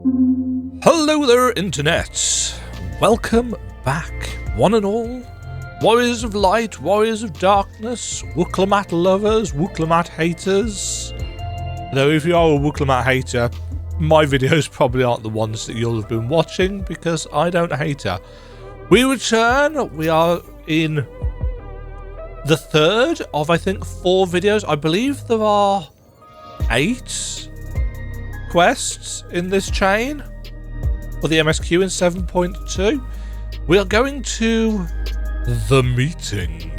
Hello there, Internet. Welcome back, one and all. Warriors of light, warriors of darkness, Wooklemat lovers, Wooklemat haters. Though if you are a Wooklemat hater, my videos probably aren't the ones that you'll have been watching because I don't hate her. We return. We are in the third of, I think, 4 videos. I believe there are 8 quests in this chain for the MSQ in 7.2. We are going to the meeting.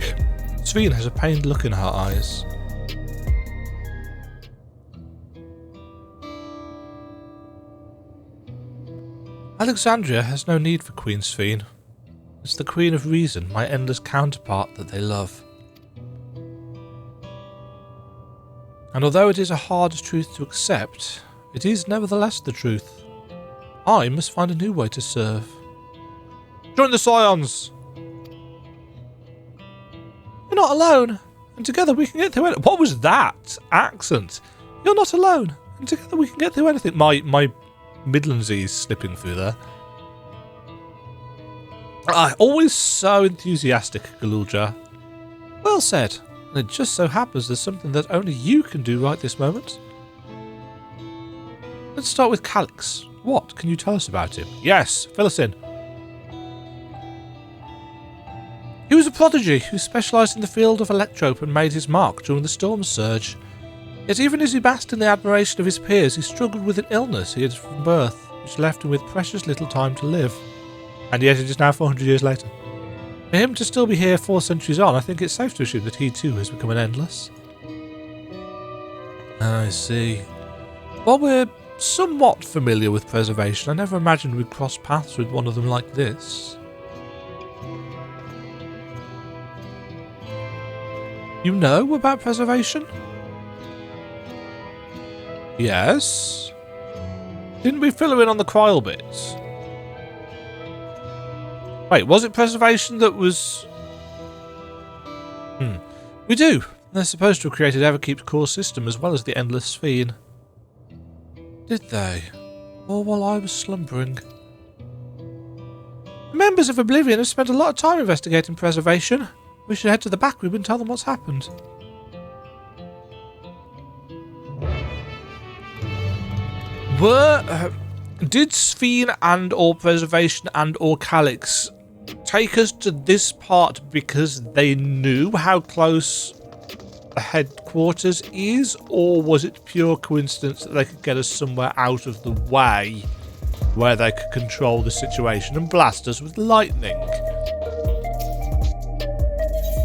Sveen has a pained look in her eyes. Alexandria has no need for Queen Sveen. It's the Queen of Reason, my endless counterpart, that they love. And although it is a hard truth to accept, it is nevertheless the truth. I must find a new way to serve. Join the Scions! You're not alone, and together we can get through it. What was that accent? You're not alone, and together we can get through anything. My Midlandsies slipping through there. Always so enthusiastic, Galulja. Well said. And it just so happens there's something that only you can do right this moment. Let's start with Calix. What can you tell us about him? Yes, fill us in. He was a prodigy who specialised in the field of electrope and made his mark during the storm surge. Yet even as he basked in the admiration of his peers, he struggled with an illness he had from birth, which left him with precious little time to live. And yet it is now 400 years later. For him to still be here 4 centuries on, I think it's safe to assume that he too has become an endless. I see. While we're somewhat familiar with preservation, I never imagined we'd cross paths with one of them like this. You know about preservation? Yes. Didn't we fill her in on the Kryl bits? Wait, was it preservation that was... We do. They're supposed to have created Everkeep's core system as well as the Endless Sveen. Did they? Or while I was slumbering? The members of Oblivion have spent a lot of time investigating preservation. We should head to the back room and tell them what's happened. Did Sveen and or Preservation and or Calix take us to this part because they knew how close the headquarters is, or was it pure coincidence that they could get us somewhere out of the way where they could control the situation and blast us with lightning?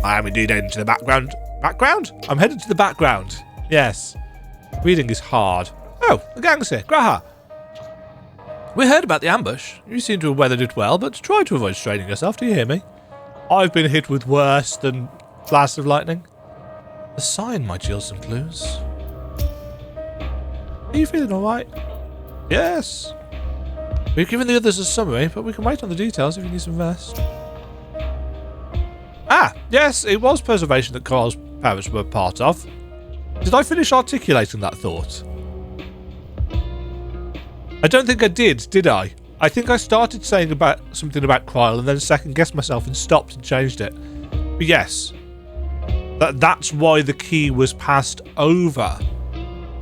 I'm indeed heading to the background. Background? I'm headed to the background. Yes. Reading is hard. Oh, the gang's here. Graha. We heard about the ambush. You seem to have weathered it well, but try to avoid straining yourself. Do you hear me? I've been hit with worse than blasts of lightning. The sign might yield some clues. Are you feeling alright? Yes. We've given the others a summary, but we can wait on the details if you need some rest. Ah, yes, it was preservation that Carl's parents were part of. Did I finish articulating that thought? I don't think I did I? I think I started saying about something about Kryl and then second-guessed myself and stopped and changed it. But yes, that's why the key was passed over,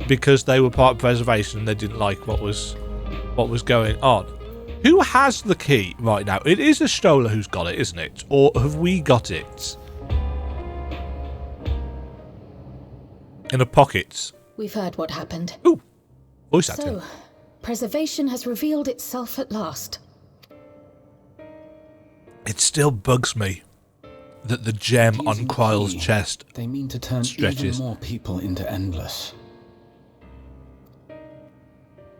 because they were part of preservation and they didn't like what was going on. Who has the key right now? It is a Stoller who's got it, isn't it? Or have we got it? In a pocket. We've heard what happened. Ooh, voice acting. So, preservation has revealed itself at last. It still bugs me that the gem on Kryl's chest they mean to turn stretches. Even more people into Endless.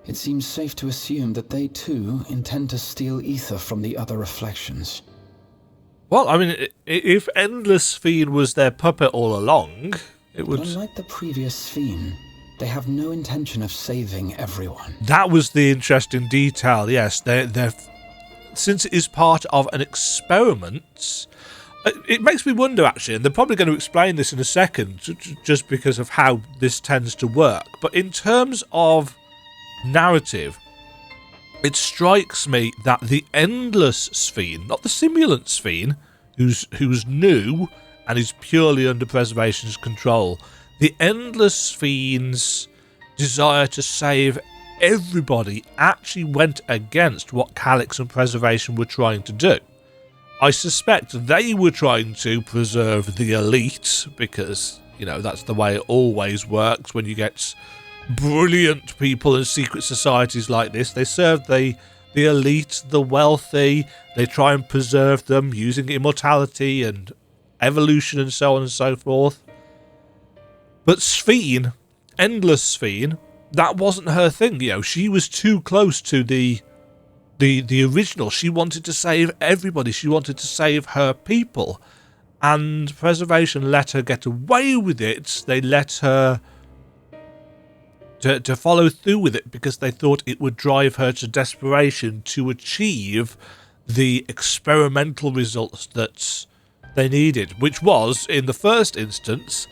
It seems safe to assume that they too intend to steal ether from the other reflections. Well, I mean, if Endless Sveen was their puppet all along, it would... But unlike the previous Sveen, they have no intention of saving everyone. That was the interesting detail, yes. They're since it is part of an experiment, it makes me wonder, actually, and they're probably going to explain this in a second, just because of how this tends to work. But in terms of narrative, it strikes me that the Endless Sphene, not the Simulant Sphene, who's new and is purely under Preservation's control, the Endless Sphene's desire to save everybody actually went against what Calyx and Preservation were trying to do. I suspect they were trying to preserve the elite because, you know, that's the way it always works when you get brilliant people in secret societies like this. They serve the elite, the wealthy. They try and preserve them using immortality and evolution and so on and so forth. But Sphene, Endless Sphene, that wasn't her thing. You know, she was too close to the original. She wanted to save everybody. She wanted to save her people. And Preservation let her get away with it. They let her to follow through with it because they thought it would drive her to desperation to achieve the experimental results that they needed, which was, in the first instance,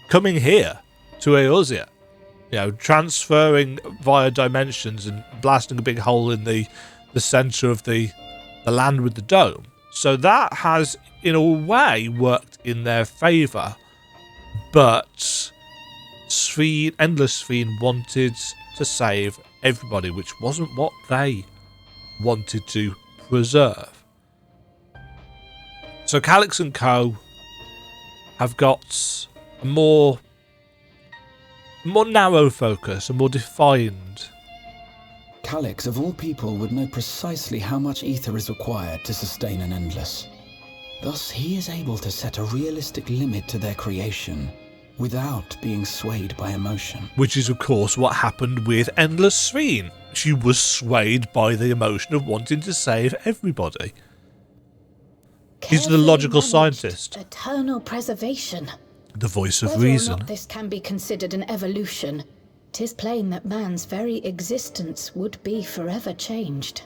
coming here to Eorzea. You know, transferring via dimensions and blasting a big hole in the centre of the land with the dome. So that has, in a way, worked in their favour. But Endless Sphene wanted to save everybody, which wasn't what they wanted to preserve. So Calyx and Co. have got a more narrow focus, a more defined. Calyx, of all people, would know precisely how much ether is required to sustain an Endless. Thus, he is able to set a realistic limit to their creation without being swayed by emotion. Which is, of course, what happened with Endless Sphene. She was swayed by the emotion of wanting to save everybody. He's the logical scientist. Eternal preservation. The voice of Whether reason. or not this can be considered an evolution, 'tis plain that man's very existence would be forever changed.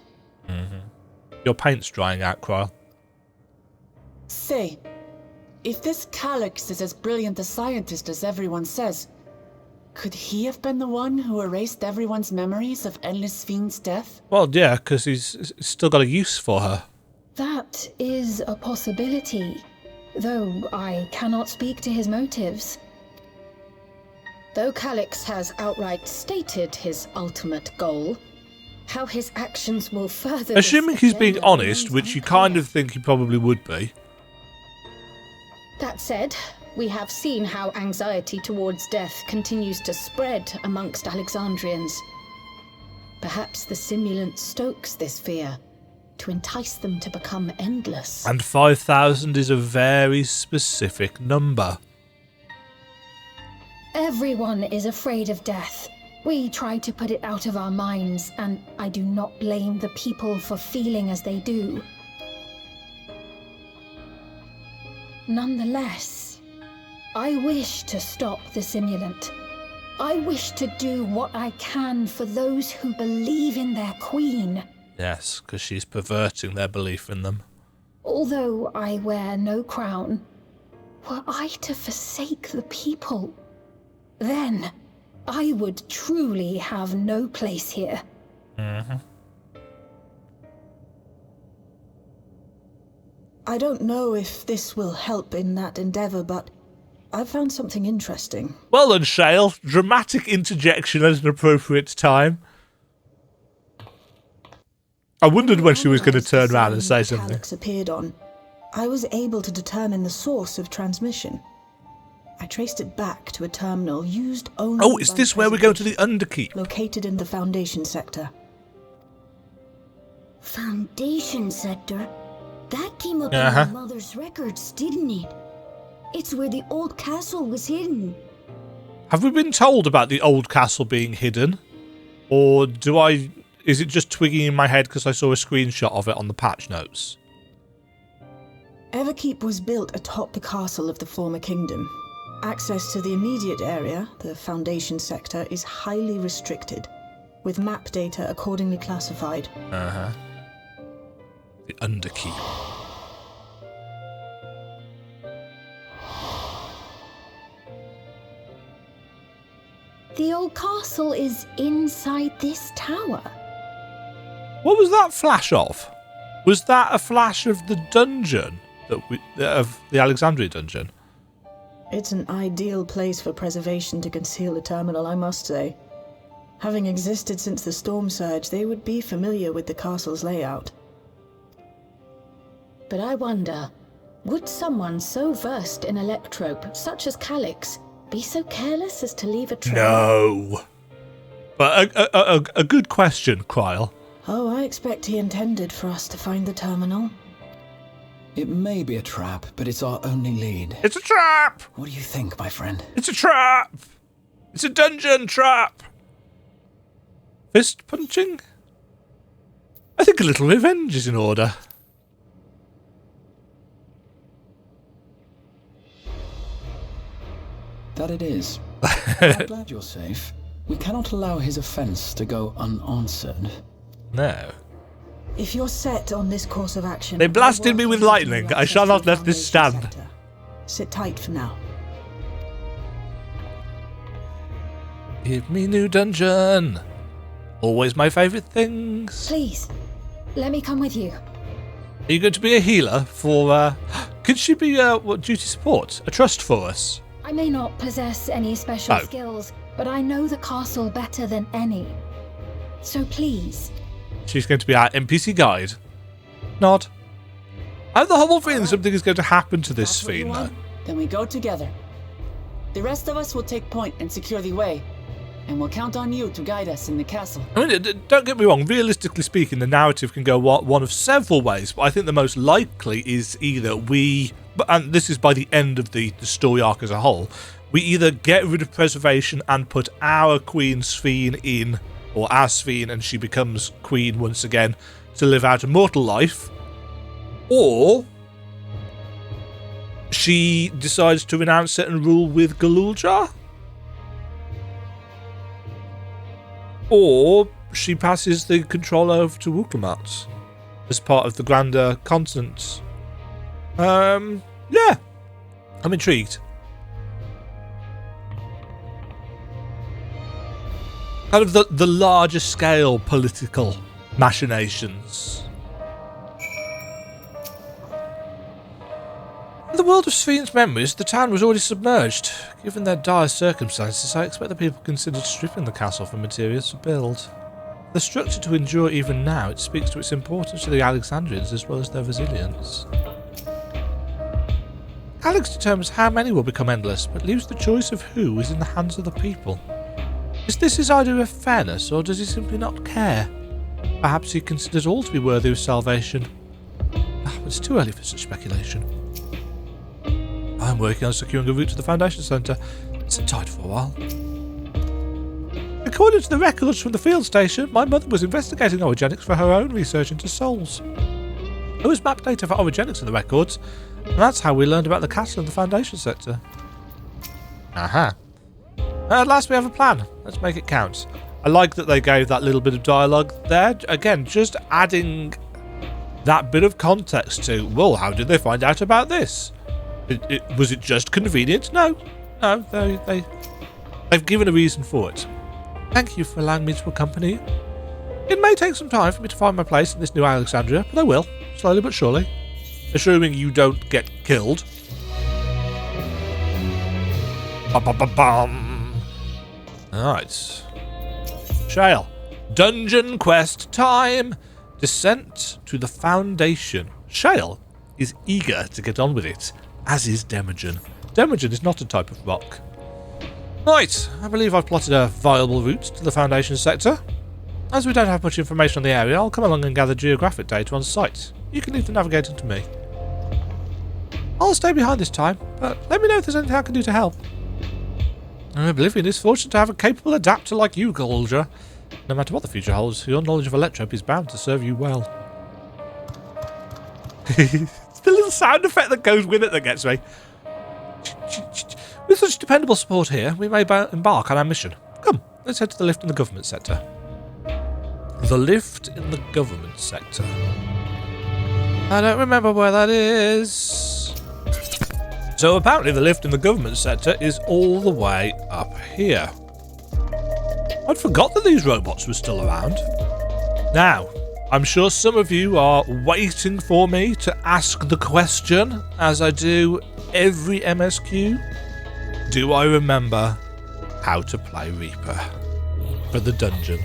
Your paint's drying out, Kryl. Say, if this Calyx is as brilliant a scientist as everyone says, could he have been the one who erased everyone's memories of Endless Sphene's death? Well, yeah, because he's still got a use for her. That is a possibility, though I cannot speak to his motives. Though Calyx has outright stated his ultimate goal, how his actions will further... Assuming he's being honest, which you kind of think he probably would be. That said, we have seen how anxiety towards death continues to spread amongst Alexandrians. Perhaps the simulant stokes this fear to entice them to become endless. And 5,000 is a very specific number. Everyone is afraid of death. We try to put it out of our minds, and I do not blame the people for feeling as they do. Nonetheless, I wish to stop the simulant. I wish to do what I can for those who believe in their queen. Yes, because she's perverting their belief in them. Although I wear no crown, were I to forsake the people, then I would truly have no place here. I don't know if this will help in that endeavor, but I've found something interesting. Well done, Shale. Dramatic interjection at an appropriate time. I wondered when she was going to turn around and say something. Calyx appeared on. I was able to determine the source of transmission. I traced it back to a terminal used only Oh, is this where we're going to the Underkeep? located in the Foundation sector. Foundation sector? That came up in my mother's records, didn't it? It's where the old castle was hidden. Have we been told about the old castle being hidden? Or is it just twigging in my head because I saw a screenshot of it on the patch notes? Everkeep was built atop the castle of the former kingdom. Access to the immediate area, the Foundation sector, is highly restricted, with map data accordingly classified. The Underkeep. The old castle is inside this tower. What was that flash of? Was that a flash of the dungeon, of the Alexandria dungeon? It's an ideal place for preservation to conceal the terminal, I must say. Having existed since the storm surge, they would be familiar with the castle's layout. But I wonder, would someone so versed in electrope, such as Calix, be so careless as to leave a trail? No. But a good question, Kryl. Oh, I expect he intended for us to find the terminal. It may be a trap, but it's our only lead. It's a trap! What do you think, my friend? It's a trap! It's a dungeon trap! Fist punching? I think a little revenge is in order. That it is. I'm glad you're safe. We cannot allow his offense to go unanswered. No. If you're set on this course of action... They blasted me with lightning. I shall not let this stand. Sector. Sit tight for now. Give me new dungeon. Always my favourite things. Please, let me come with you. Are you going to be a healer for, could she be, duty support? A trust for us? I may not possess any special Oh. skills, but I know the castle better than any. So please. She's going to be our NPC guide. Nod. I have the horrible feeling something is going to happen to this That's what you fiend, though. want? Then we go together. The rest of us will take point and secure the way, and we'll count on you to guide us in the castle. I mean, don't get me wrong, realistically speaking, the narrative can go one of several ways, but I think the most likely is either we, and this is by the end of the story arc as a whole, we either get rid of preservation and put our Queen Sphene in, or our Sphene, and she becomes queen once again to live out a mortal life, or she decides to renounce it and rule with Galulja, or she passes the control over to Wuklamat as part of the grander continent. Yeah, I'm intrigued. Kind of the larger scale political machinations. In the world of Sphene's memories, the town was already submerged. Given their dire circumstances, I expect the people considered stripping the castle for materials to build. The structure to endure even now, it speaks to its importance to the Alexandrians as well as their resilience. Alex determines how many will become endless, but leaves the choice of who is in the hands of the people. Is this his idea of fairness, or does he simply not care? Perhaps he considers all to be worthy of salvation. But it's too early for such speculation. I'm working on securing a route to the Foundation Centre. Sit tight for a while. According to the records from the field station, my mother was investigating orogenics for her own research into souls. There was map data for orogenics in the records, and that's how we learned about the castle and the Foundation Sector. Aha. At last we have a plan. Let's make it count. I like that they gave that little bit of dialogue there. Again, just adding that bit of context to, well, how did they find out about this? Was it just convenient? No, they've given a reason for it. Thank you for allowing me to accompany you. It may take some time for me to find my place in this new Alexandria, but I will, slowly but surely. Assuming you don't get killed. Ba-ba-ba-bum. Alright. Shale. Dungeon quest time. Descent to the Foundation. Shale is eager to get on with it, as is Demagen. Demagen is not a type of rock. Right, I believe I've plotted a viable route to the Foundation Sector. As we don't have much information on the area, I'll come along and gather geographic data on site. You can leave the navigator to me. I'll stay behind this time, but let me know if there's anything I can do to help. Oblivion is fortunate to have a capable adapter like you, Galulja. No matter what the future holds, your knowledge of electrope is bound to serve you well. It's the little sound effect that goes with it that gets me. With such dependable support here, we may embark on our mission. Come, let's head to the lift in the government sector. The lift in the government sector. I don't remember where that is. So apparently the lift in the government sector is all the way up here. I'd forgot that these robots were still around. Now, I'm sure some of you are waiting for me to ask the question, as I do every MSQ. Do I remember how to play Reaper for the dungeon?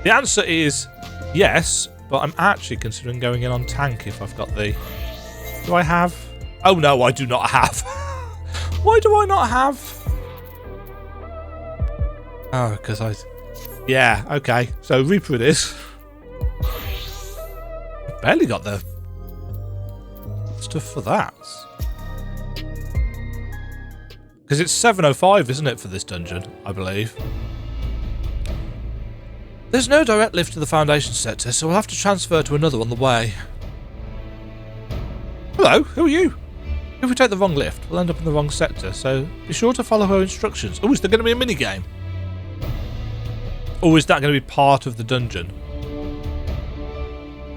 The answer is yes, but I'm actually considering going in on tank if I've got the... Do I have? Oh no, I do not have. Why do I not have? Oh, because I... Yeah, okay. So Reaper it is. Barely got the stuff for that. Because it's 705, isn't it, for this dungeon, I believe. There's no direct lift to the Foundation sector, so we'll have to transfer to another on the way. Hello, who are you? If we take the wrong lift, we'll end up in the wrong sector, so be sure to follow her instructions. Oh, is there going to be a minigame? Or is that going to be part of the dungeon?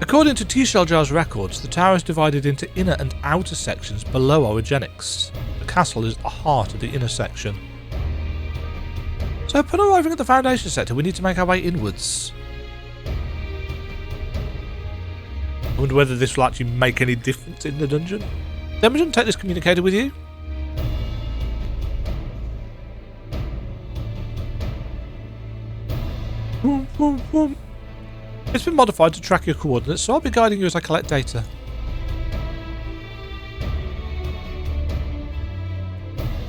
According to T-Shell Jar's records, the tower is divided into inner and outer sections below Orogenics. The castle is at the heart of the inner section. So upon arriving at the Foundation sector, we need to make our way inwards. I wonder whether this will actually make any difference in the dungeon. Imogen, take this communicator with you. It's been modified to track your coordinates, so I'll be guiding you as I collect data.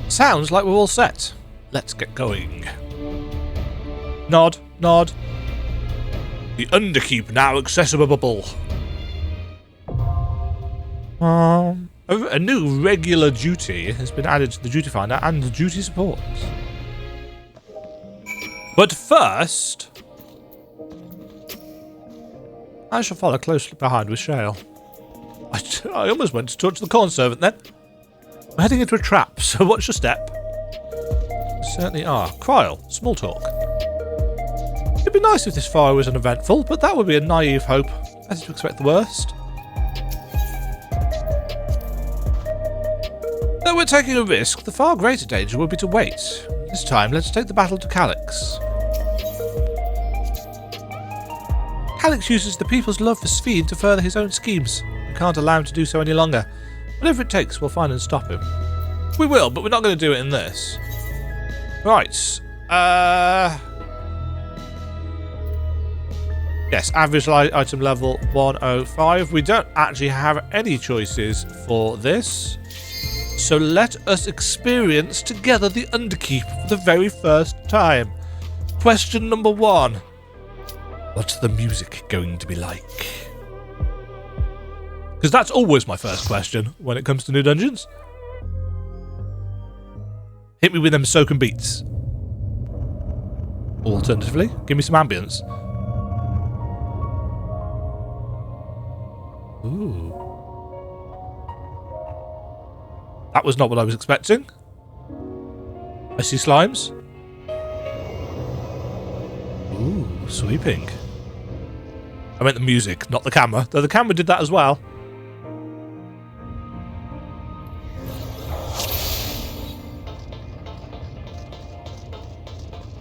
Sounds like we're all set. Let's get going. Nod, nod. The Underkeep now accessible. A new regular duty has been added to the duty finder and the duty support. But first, I shall follow closely behind with Shale. I almost went to touch the corn servant then. We're heading into a trap, so watch your step. We certainly are. Kryl, small talk. It'd be nice if this fire was uneventful, but that would be a naive hope. Better to expect the worst. Though we're taking a risk, the far greater danger will be to wait. This time, let's take the battle to Calyx. Calyx uses the people's love for Sphene to further his own schemes. We can't allow him to do so any longer. Whatever it takes, we'll find and stop him. We will, but we're not going to do it in this. Right. Yes, average item level 105. We don't actually have any choices for this. So let us experience together the Underkeep for the very first time. Question number 1. What's the music going to be like? Because that's always my first question when it comes to new dungeons. Hit me with them soaking beats. Alternatively, give me some ambience. Ooh. That was not what I was expecting. I see slimes. Ooh, sweeping. I meant the music, not the camera. Though the camera did that as well.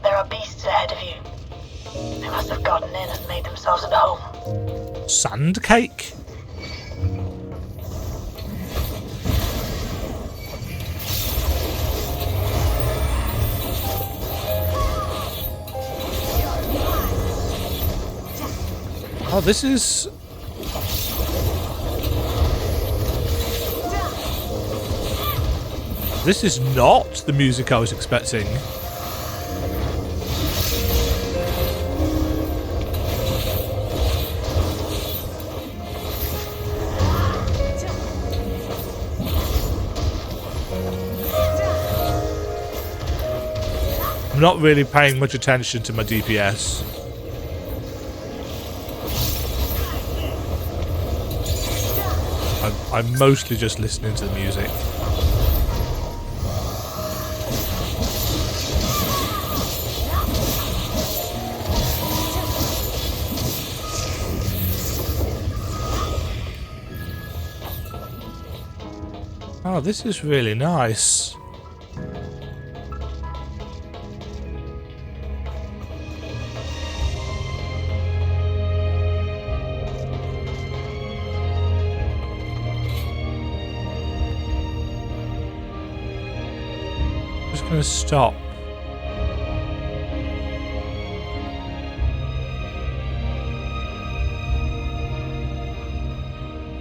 There are beasts ahead of you. They must have gotten in and made themselves at home. Sand cake? Oh, this is... This is not the music I was expecting. I'm not really paying much attention to my DPS. I'm mostly just listening to the music. Oh, this is really nice. gonna stop.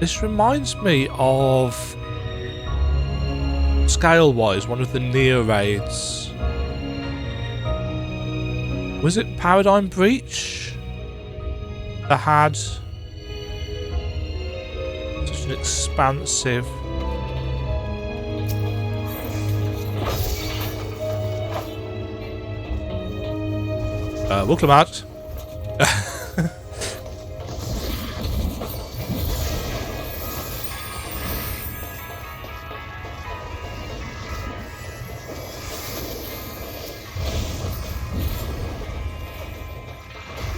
This reminds me of, scale-wise, one of the Near raids. Was it Paradigm Breach that had such an expansive... welcome out.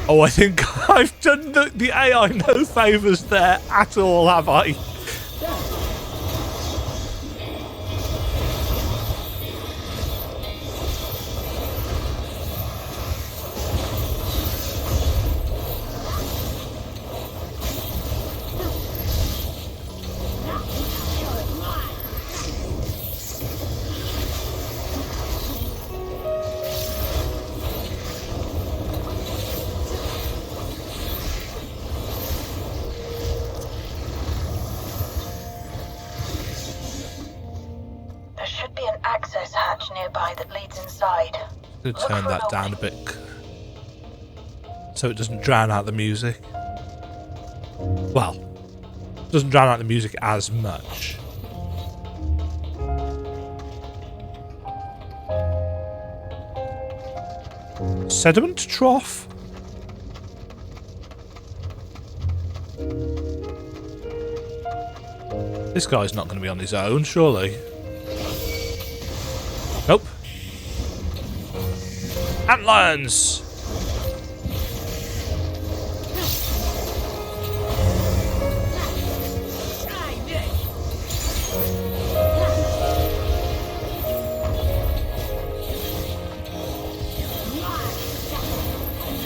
Oh, I think I've done the AI no favours there at all, have I? Nearby that leads inside. I'm going to turn that down a bit so it doesn't drown out the music. Well, it doesn't drown out the music as much. Sediment trough. This guy's not going to be on his own, surely. Nope. Antlions!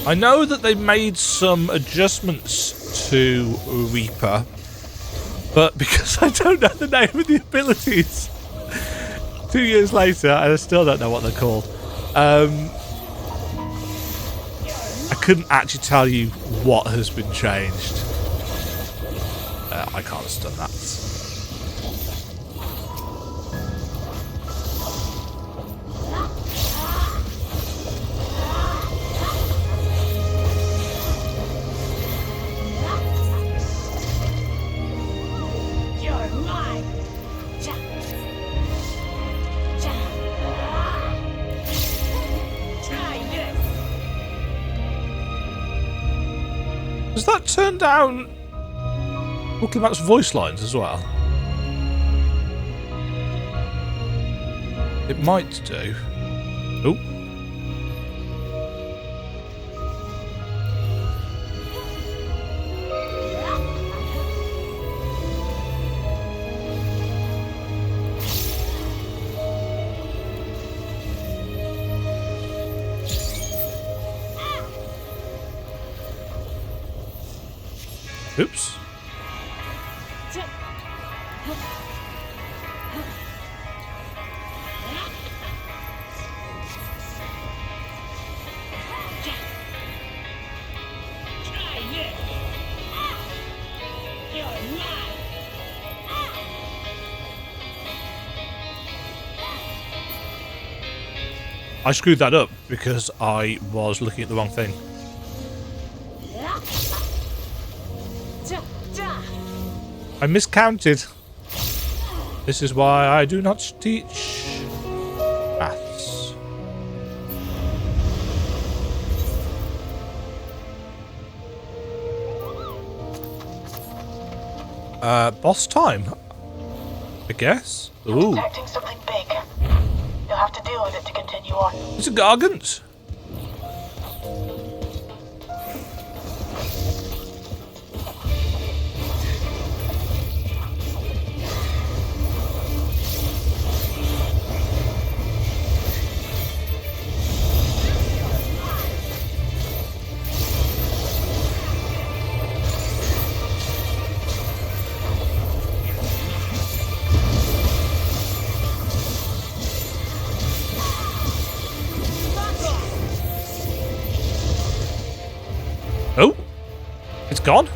I know that they made some adjustments to Reaper, but because I don't know the name of the abilities 2 years later, and I still don't know what they're called, I couldn't actually tell you what has been changed. I can't stun that. Does that turn down Wookiemat's voice lines as well? It might do. Oh. Oops. I screwed that up because I was looking at the wrong thing. I miscounted. This is why I do not teach maths. Boss time, I guess. Ooh. Detecting something big. You'll have to deal with it to continue on. It's a Gargant. Oh, it's gone.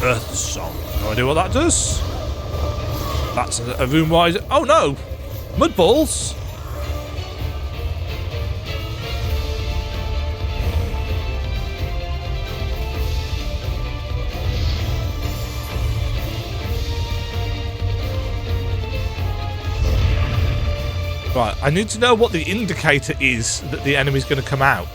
Earth Song. No idea what that does. That's a room wide. Oh no! Mud balls! Right, I need to know what the indicator is that the enemy's going to come out.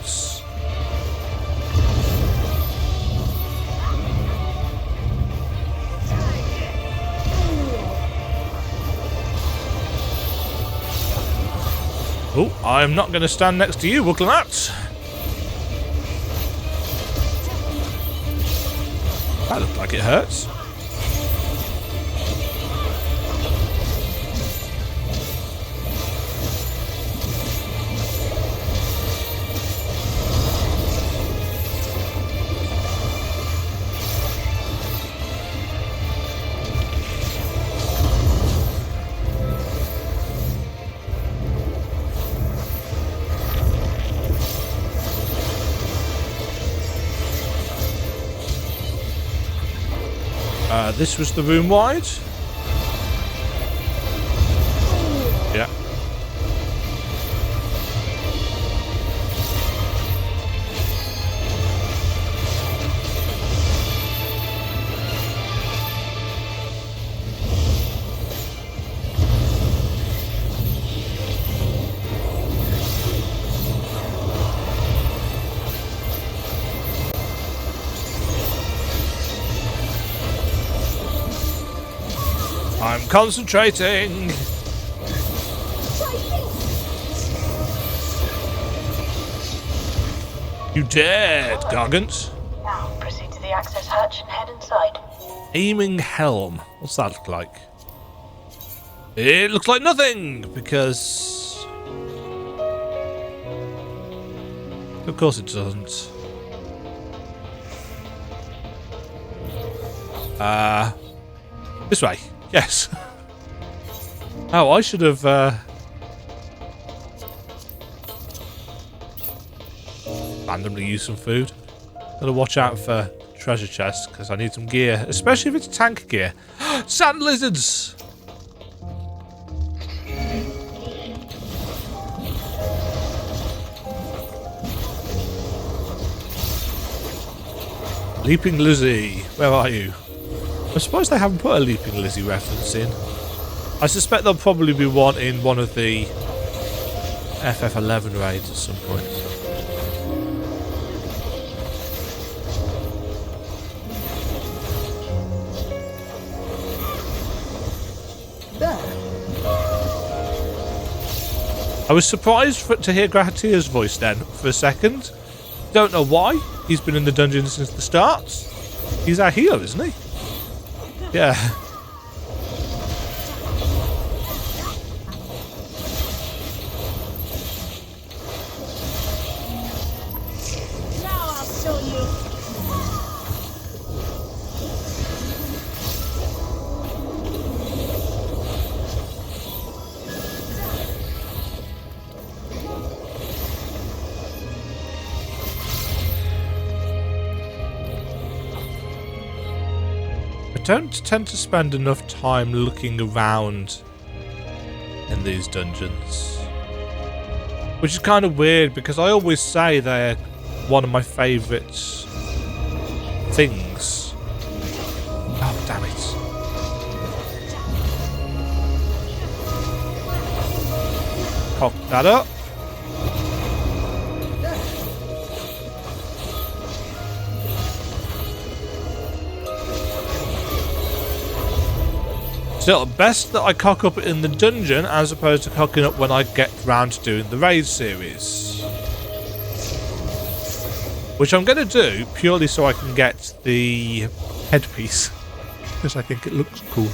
Oh, I'm not going to stand next to you, Wooklemat. That looked like it hurts. This was the room wide. Yeah. I'm concentrating. You dared, Gargant. Now proceed to the access hatch and head inside. Aiming helm. What's that look like? It looks like nothing, because... Of course it doesn't. This way. Yes. Oh, I should have randomly used some food. Gotta watch out for treasure chests because I need some gear, especially if it's tank gear. Sand lizards. Leaping Lizzie, where are you? I suppose they haven't put a Leaping Lizzie reference in. I suspect there'll probably be one in one of the FF11 raids at some point. I was surprised to hear Gratia's voice then for a second. Don't know why. He's been in the dungeon since the start. He's our healer, isn't he? Yeah. Now I'll show you. I don't tend to spend enough time looking around in these dungeons, which is kind of weird because I always say they're one of my favourite things. Oh, damn it. Cock that up. Still, best that I cock up in the dungeon as opposed to cocking up when I get round to doing the raid series. Which I'm going to do purely so I can get the headpiece. Because I think it looks cool.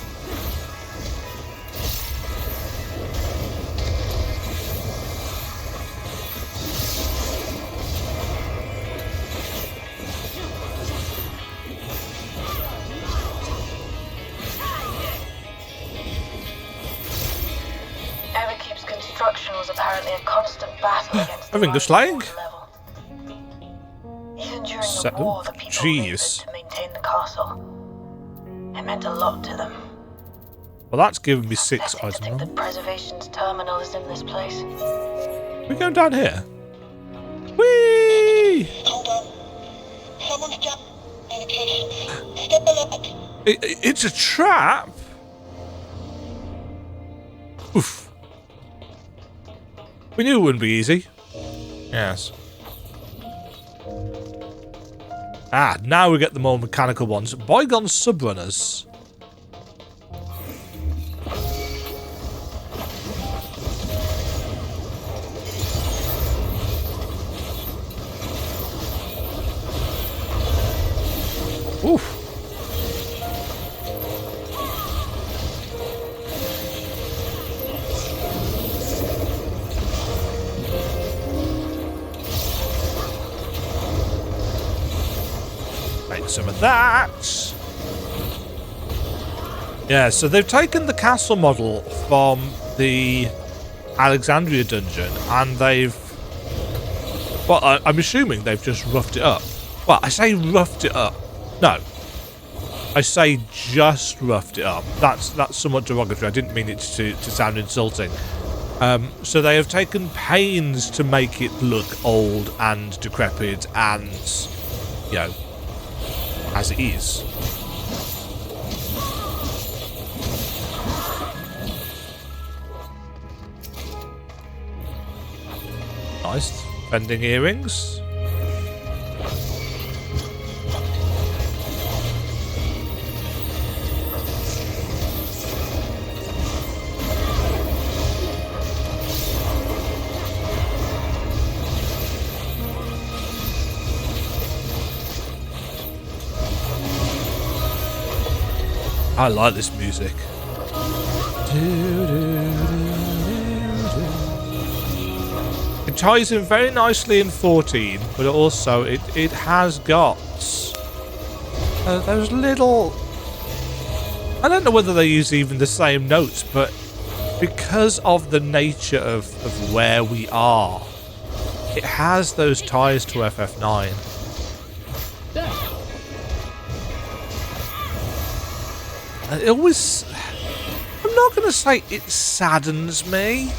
Underkeep's construction was apparently a constant battle against the Having the slang? level. Even during So- the war, the people jeez. needed to maintain the castle. It meant a lot to them. Well, that's given me 6 Upsetting to think items. that Preservation's terminal is in this place. We're going down here. Whee! Hold on. Someone's dropped communications. Step alert. It's a trap? Oof. We knew it wouldn't be easy. Yes. Ah, now we get the more mechanical ones. Bygone subrunners. Oof. Make some of that. Yeah, so they've taken the castle model from the Alexandria dungeon and they've... Well, I'm assuming they've just roughed it up. Well, I say roughed it up. No. I say just roughed it up. That's somewhat derogatory. I didn't mean it to sound insulting. So they have taken pains to make it look old and decrepit and, you know, as it is. Nice. Bending earrings. I like this music. It ties in very nicely in 14, but also it has got those little... I don't know whether they use even the same notes, but because of the nature of where we are, it has those ties to FF9. It always... I'm not going to say it saddens me,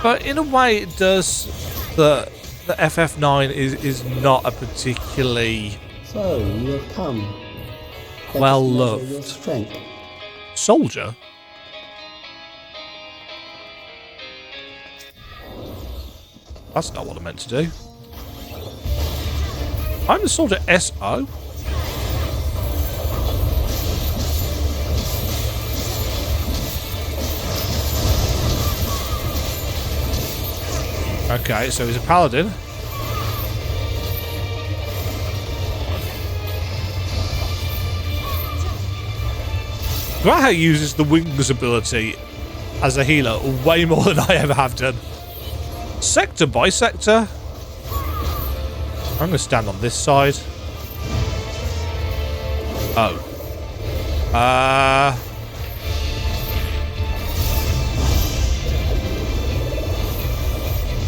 but in a way it does. The FF9 is not a particularly So you have come. Let well us measure loved your strength. soldier. That's not what I meant to do. I'm the soldier SO. Okay, so he's a paladin. Graha uses the wings ability as a healer way more than I ever have done. Sector by sector. I'm going to stand on this side. Oh.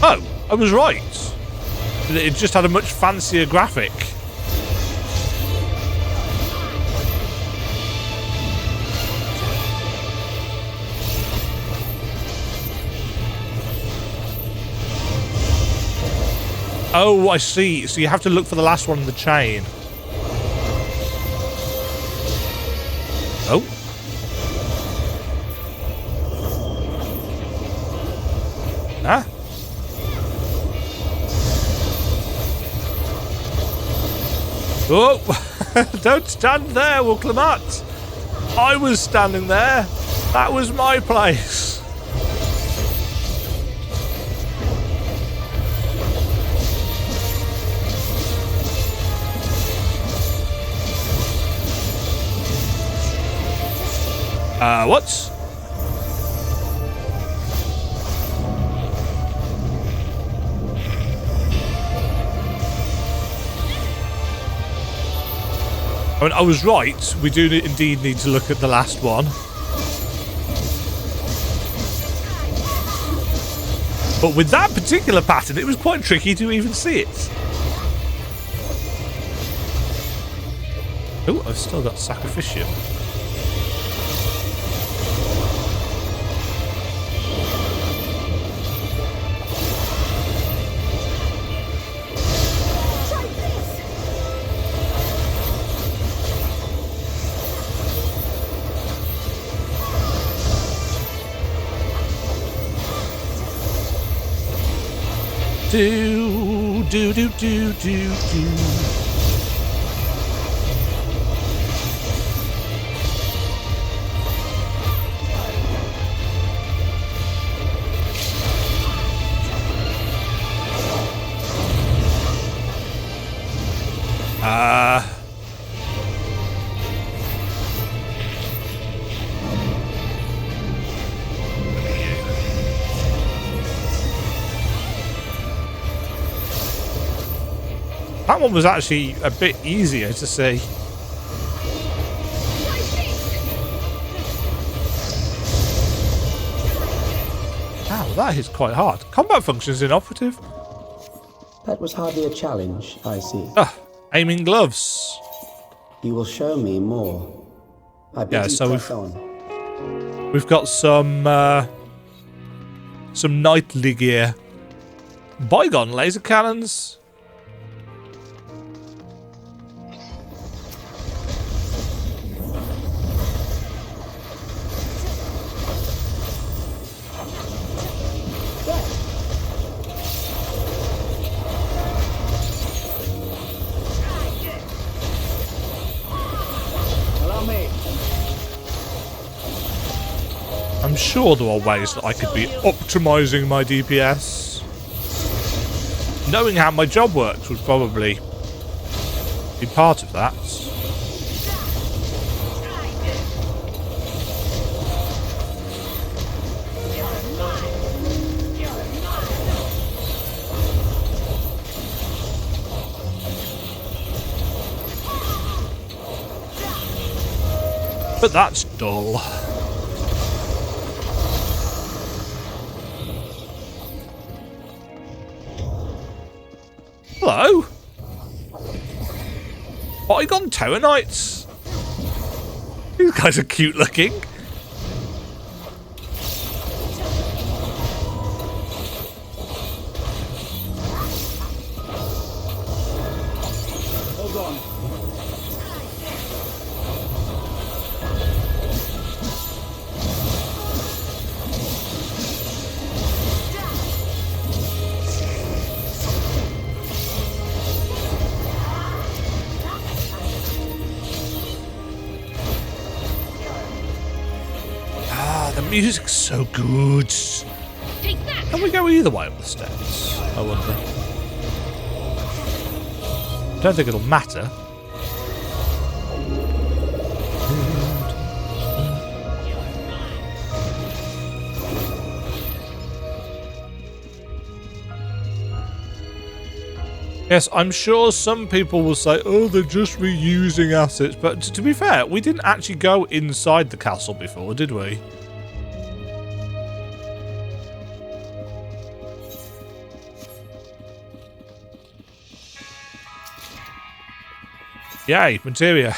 Oh, I was right. It just had a much fancier graphic. Oh, I see. So you have to look for the last one in the chain. Oh. Huh? Oh, don't stand there, Wuklamat. I was standing there. That was my place. What? I mean, I was right. We do indeed need to look at the last one. But with that particular pattern, it was quite tricky to even see it. Oh, I've still got Sacrificium. Do, do, do, do, do, do. That one was actually a bit easier to see. Wow, that is quite hard. Combat functions inoperative. That was hardly a challenge, I see. Aiming gloves. You will show me more. I bid you press on. We've got some knightly gear. Bygone laser cannons. I'm sure there are ways that I could be optimizing my DPS. Knowing how my job works would probably be part of that. But that's dull. Hello? Bygone Terror Knights. These guys are cute looking. Hold on. The music's so good. Can we go either way up the steps? I wonder. Don't think it'll matter. Yes, I'm sure some people will say, oh, they're just reusing assets. But to be fair, we didn't actually go inside the castle before, did we? Yay, materia.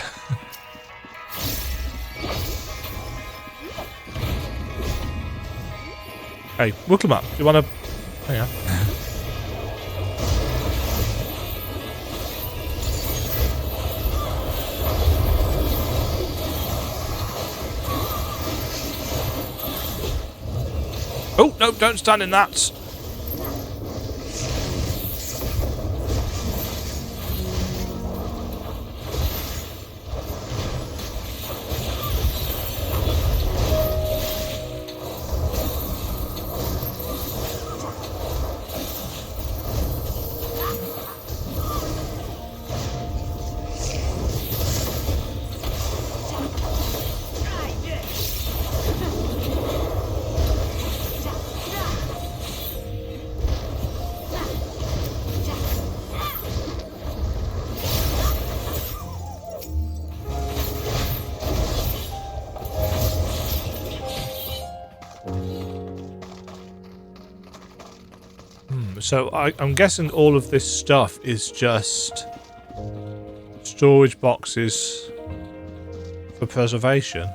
Hey, look 'em up. Do you want to... Hang on. Oh, no, don't stand in that. so I'm guessing all of this stuff is just storage boxes for preservation.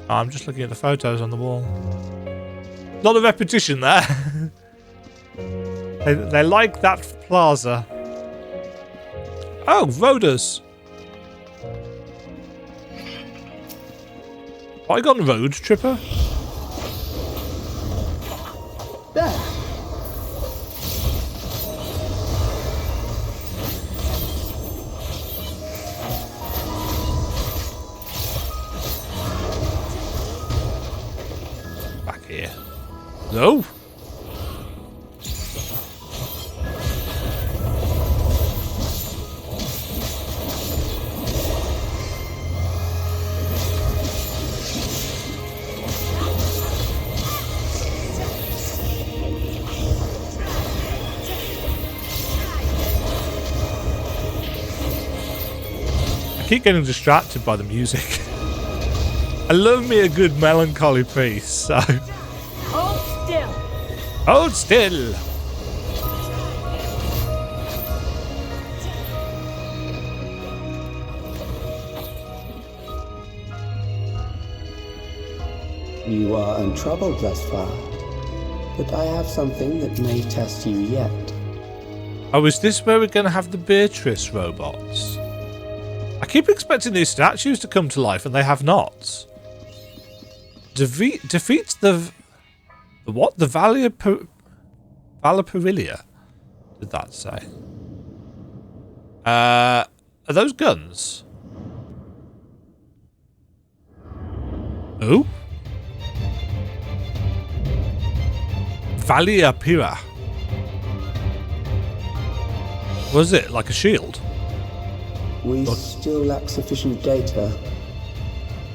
I'm just looking at the photos on the wall. A lot of repetition there. they like that plaza. Oh, Rhodas. I got a road tripper. There. Back here. No. I keep getting distracted by the music. I love me a good melancholy piece, so... Hold still. Hold still! You are untroubled thus far, but I have something that may test you yet. Oh, is this where we're going to have the Beatrice robots? I keep expecting these statues to come to life, and they have not. Defeats the what? The Valia Valiparilia? Did that say? Are those guns? Oh? Valia Pira. Was it like a shield? We still lack sufficient data.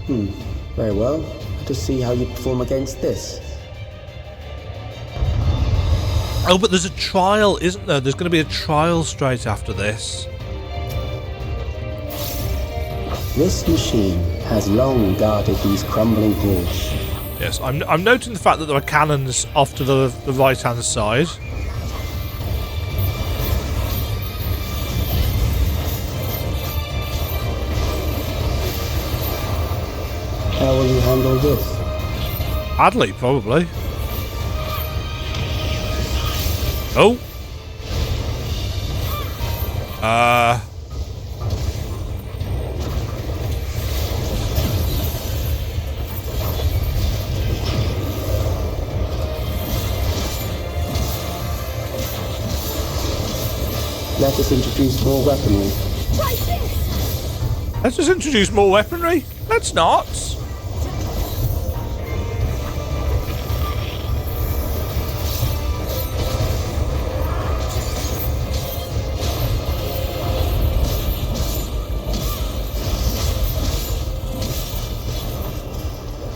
Very well. Let us see how you perform against this. Oh, but there's a trial, isn't there? There's going to be a trial straight after this. This machine has long guarded these crumbling halls. Yes, I'm noting the fact that there are cannons off to the right-hand side. How will you handle this? Badly, probably. Oh. Let us introduce more weaponry. Let's just introduce more weaponry. Let's not.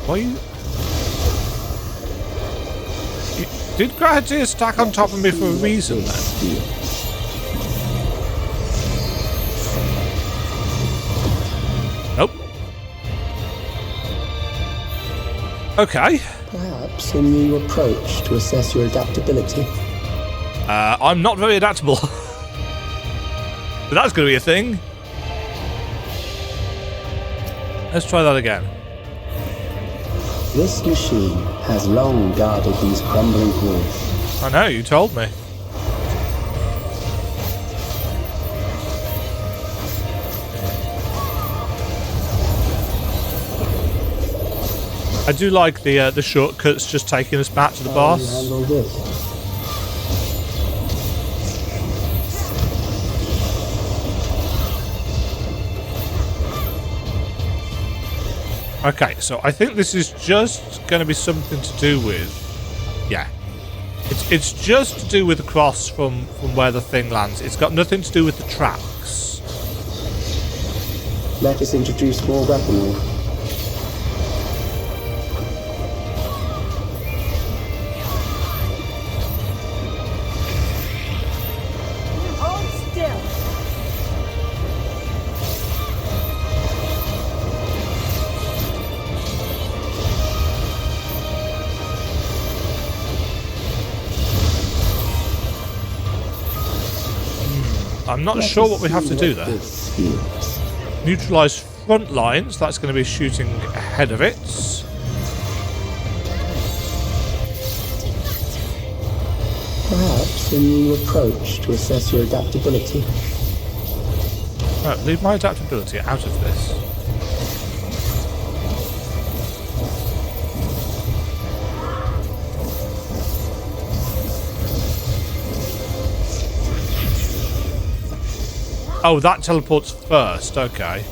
Why you... Did Gravity stack on top of me for a reason then? Nope. Okay. Perhaps a new approach to assess your adaptability. I'm not very adaptable. But that's going to be a thing. Let's try that again. This machine has long guarded these crumbling walls. I know, you told me. I do like the shortcuts just taking us back to the boss. How will you handle this? Okay, so I think this is just going to be something to do with... Yeah. It's just to do with the cross from where the thing lands. It's got nothing to do with the tracks. Let us introduce more weaponry. Hold still. I'm not sure what we have to do there. Neutralise front lines. That's going to be shooting ahead of it. Perhaps a new approach to assess your adaptability. Right, leave my adaptability out of this. Oh, that teleports first. Okay.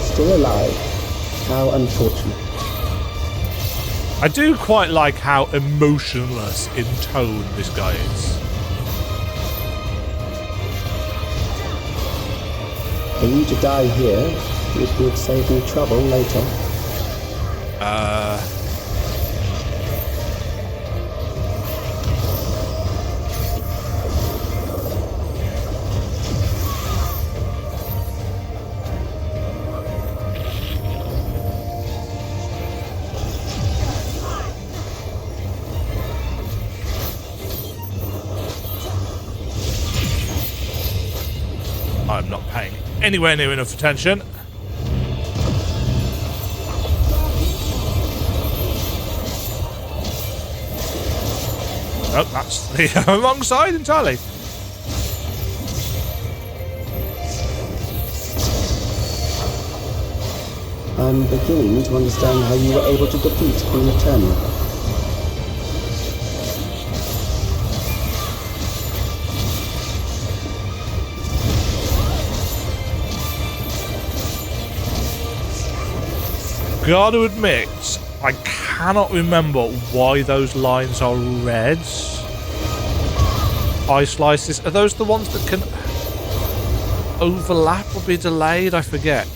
Still alive. How unfortunate. I do quite like how emotionless in tone this guy is. For you to die here, it would save me trouble later. I'm not paying anywhere near enough attention. Oh, that's the wrong side entirely. I'm beginning to understand how you were able to defeat Queen Eternia. Gotta admit, I cannot remember why those lines are red. Eye slices. Are those the ones that can overlap or be delayed? I forget.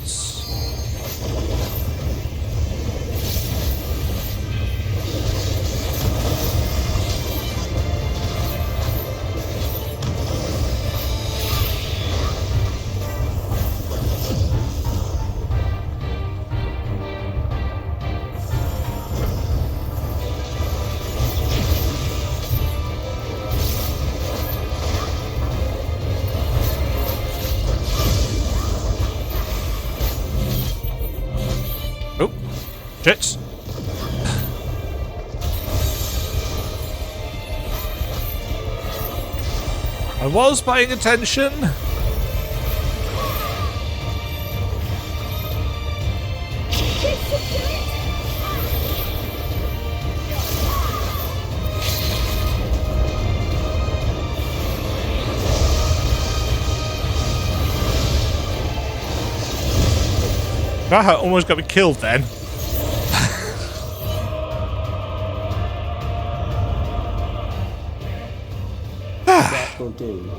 Shit. I was paying attention. That almost got me killed then. Will do.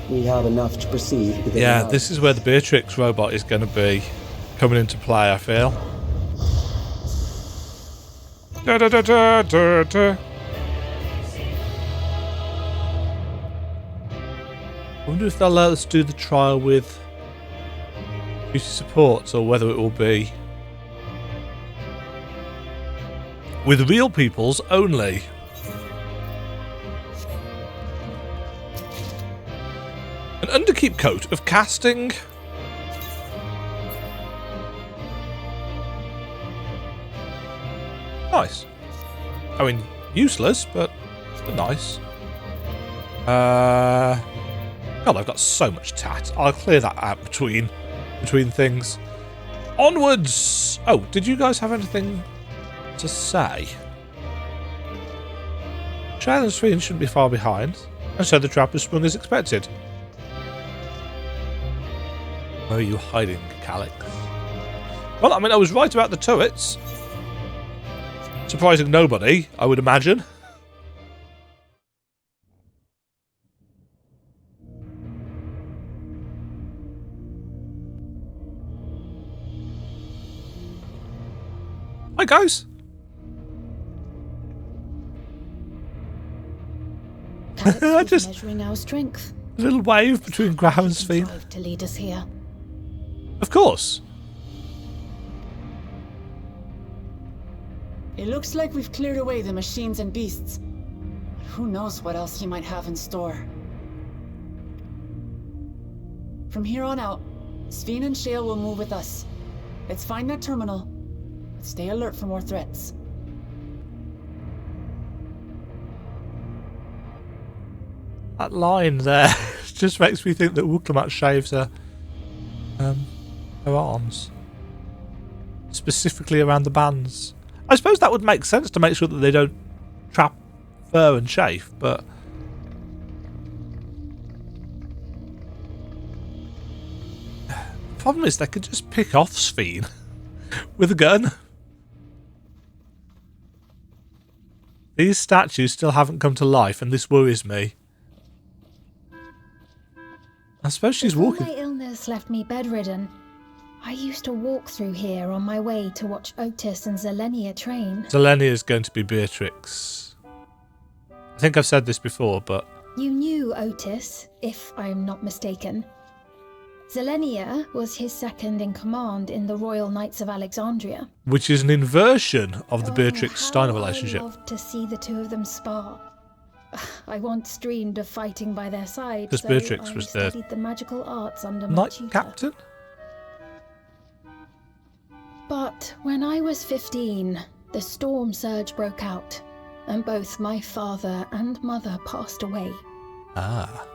We have enough to proceed with. Yeah, this is where the Beatrix robot is going to be coming into play, I feel. Da, da, da, da, da, da. I wonder if they'll let us do the trial with duty supports or whether it will be with real peoples only. An Underkeep coat of casting. Nice. I mean, useless, but nice. God, I've got so much tat. I'll clear that out between things. Onwards! Oh, did you guys have anything to say? Shannon's Fiend shouldn't be far behind, and so the trap was sprung as expected. Where are you hiding, Calyx? Well, I mean, I was right about the turrets. Surprising nobody, I would imagine. Hi, guys. Calyx was measuring our strength. A little wave between Graham and Sphene. To lead us here. Of course. It looks like we've cleared away the machines and beasts. But who knows what else he might have in store. From here on out, Sveen and Shale will move with us. Let's find that terminal, but stay alert for more threats. That line there just makes me think that Wuklamat shaves her arms. Specifically around the bands. I suppose that would make sense to make sure that they don't trap fur and chafe, but... The problem is they could just pick off Sveen with a gun. These statues still haven't come to life, and this worries me. I suppose she's Before walking... my illness left me bedridden, I used to walk through here on my way to watch Otis and Zelenia train. Zelenia is going to be Beatrix. I think I've said this before, but... You knew Otis, if I'm not mistaken. Zelenia was his second in command in the Royal Knights of Alexandria. Which is an inversion of the Beatrix-Steiner How relationship. I loved to see the two of them spar. I once dreamed of fighting by their side, Because so Beatrix I was studied the magical arts under my Knight tutor. Captain? But when I was 15, the storm surge broke out, and both my father and mother passed away. Ah.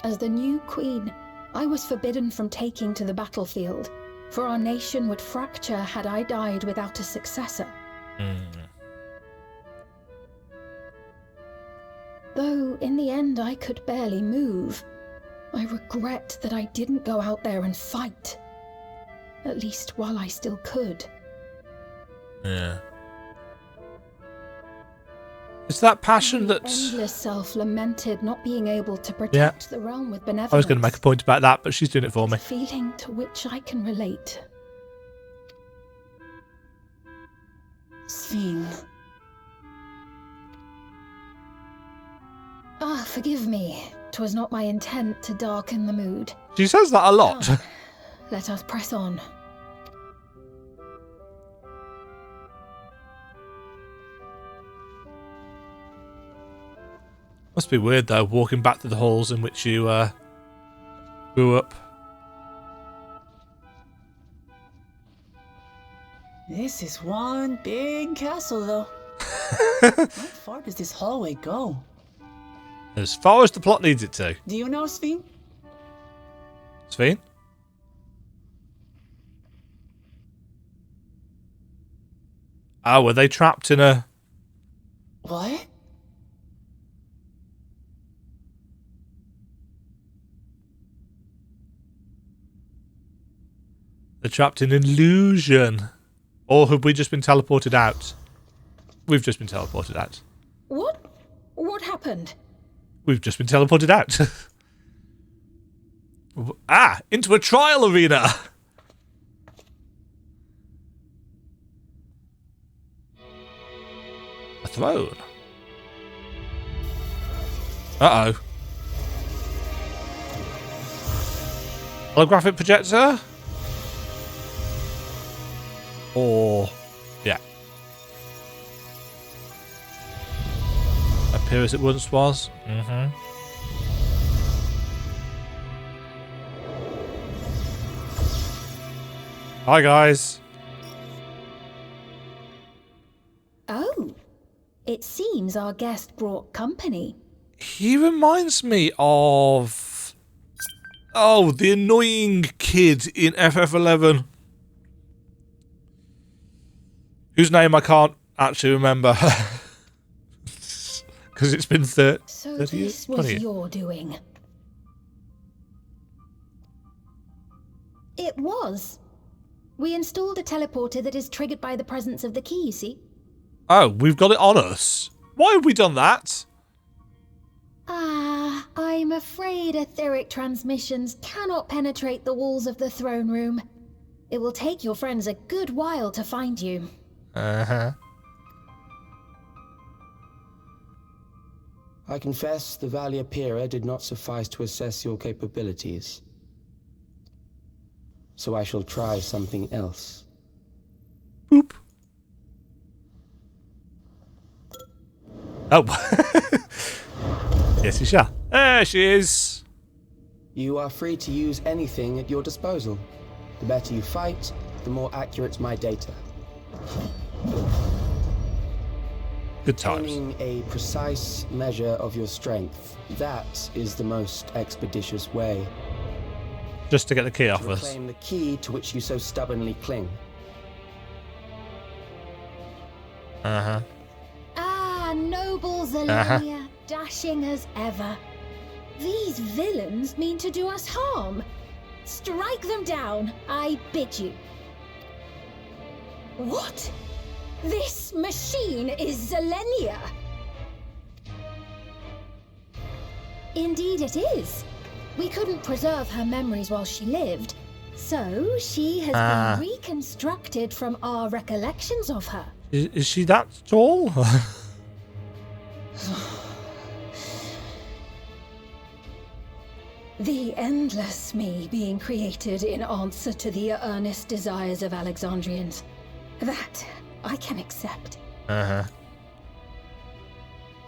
As the new queen, I was forbidden from taking to the battlefield, for our nation would fracture had I died without a successor. Though in the end I could barely move, I regret that I didn't go out there and fight. At least while I still could. Yeah. It's that passion My that... endless self lamented not being able to protect the realm with benevolence. I was going to make a point about that, but she's doing it for me. A feeling to which I can relate. Sveen. Ah, forgive me. 'Twas not my intent to darken the mood. She says that a lot. Come, let us press on. Must be weird, though, walking back to the halls in which you grew up. This is one big castle, though. How far does this hallway go? As far as the plot needs it to. Do you know, Sveen? Sveen? Oh, were they trapped in a... What? They're trapped in illusion. Or have we just been teleported out? We've just been teleported out. What? What happened? We've just been teleported out. Into a trial arena. A throne. Uh-oh. Holographic projector? Or... yeah. Appear as it once was. Mm-hmm. Hi, guys. Oh, it seems our guest brought company. He reminds me of... oh, the annoying kid in FF11. Whose name I can't actually remember. Because it's been 30 So 30 years? this was 20 years. your doing. It was. We installed a teleporter that is triggered by the presence of the key, you see? Oh, we've got it on us. Why have we done that? Ah, I'm afraid etheric transmissions cannot penetrate the walls of the throne room. It will take your friends a good while to find you. Uh-huh. I confess the Valia Pira did not suffice to assess your capabilities. So I shall try something else. Boop. Oh. Yes, you shall. There she is. You are free to use anything at your disposal. The better you fight, the more accurate my data. Good times. Obtaining a precise measure of your strength, that is the most expeditious way. Just to get the key off To us. reclaim the key to which you so stubbornly cling. Uh-huh. Ah, noble Zelenia, dashing as ever. These villains mean to do us harm. Strike them down, I bid you. What? This machine is Zelenia. Indeed it is. We couldn't preserve her memories while she lived, so she has been reconstructed from our recollections of her. Is she that tall? The endless me being created in answer to the earnest desires of Alexandrians. That I can accept. Uh-huh.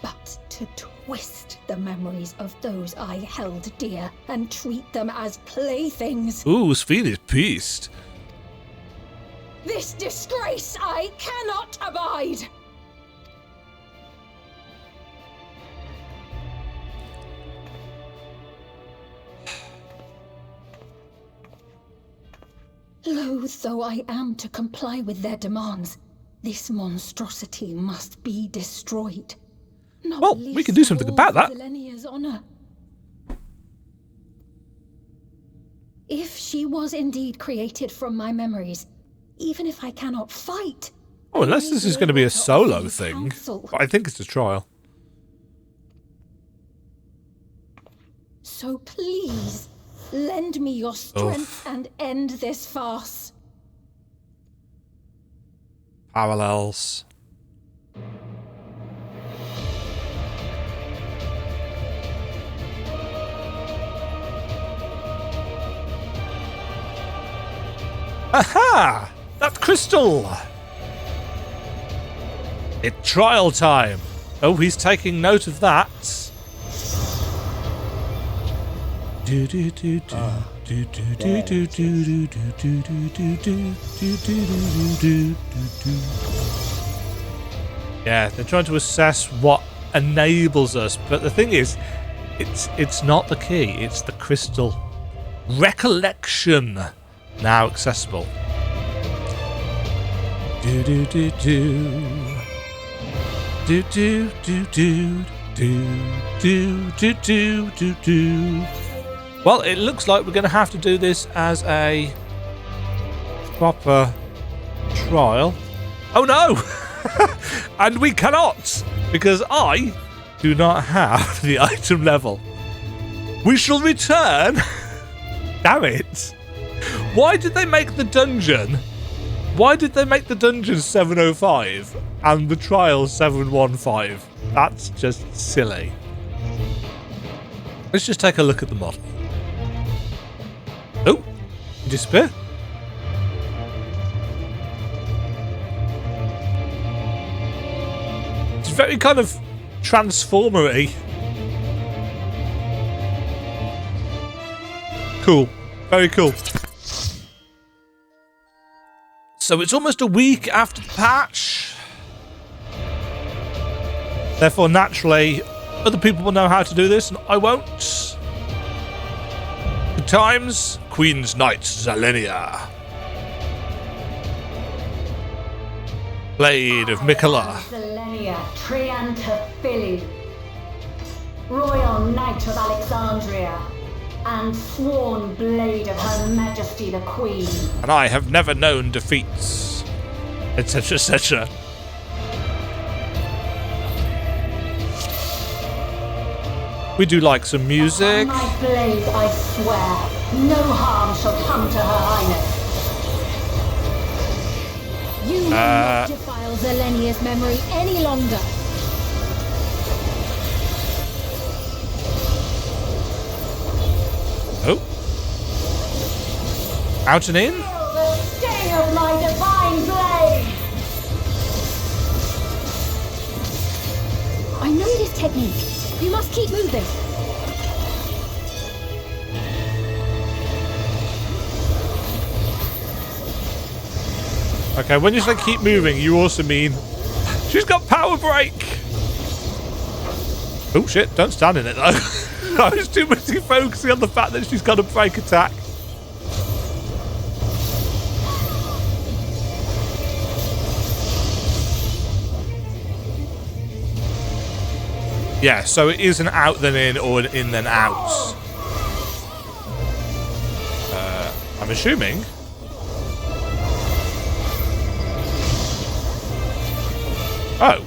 But to twist the memories of those I held dear and treat them as playthings. Ooh, Sphene is pissed. This disgrace I cannot abide! Loath though I am to comply with their demands, this monstrosity must be destroyed. Not Well, we can do something about that. Zelenia's honor. If she was indeed created from my memories, even if I cannot fight... Oh, unless this is going to be a solo thing. But I think it's a trial. So please, lend me your strength and end this farce. Parallels. Aha! That crystal! It's trial time. Oh, he's taking note of that. Yeah, they're trying to assess what enables us, but the thing is, it's not the key, it's the crystal. Recollection, now accessible. Well, it looks like we're going to have to do this as a proper trial. Oh no! And we cannot, because I do not have the item level. We shall return. Damn it. Why did they make the dungeon? Why did they make the dungeon 705 and the trial 715? That's just silly. Let's just take a look at the model. Oh, you disappear. It's very kind of transformer-y. Cool. Very cool. So it's almost a week after the patch. Therefore, naturally, other people will know how to do this, and I won't. Good times, Queen's Knight Zelenia. Blade of Mikola. Zelenia, Trianta Philly, Royal Knight of Alexandria, and sworn blade of Her Majesty the Queen. And I have never known defeats, etc., etc. We do like some music. On my blade, I swear, no harm shall come to Her Highness. You will not defile Zelenia's memory any longer. Oh. Out and in? Feel the sting of my divine blade! I know Keep moving. Okay, when you say keep moving, you also mean she's got power break. Oh shit, don't stand in it though. I was too busy focusing on the fact that she's got a break attack. Yeah, so it is an out then in or an in then out. I'm assuming. Oh.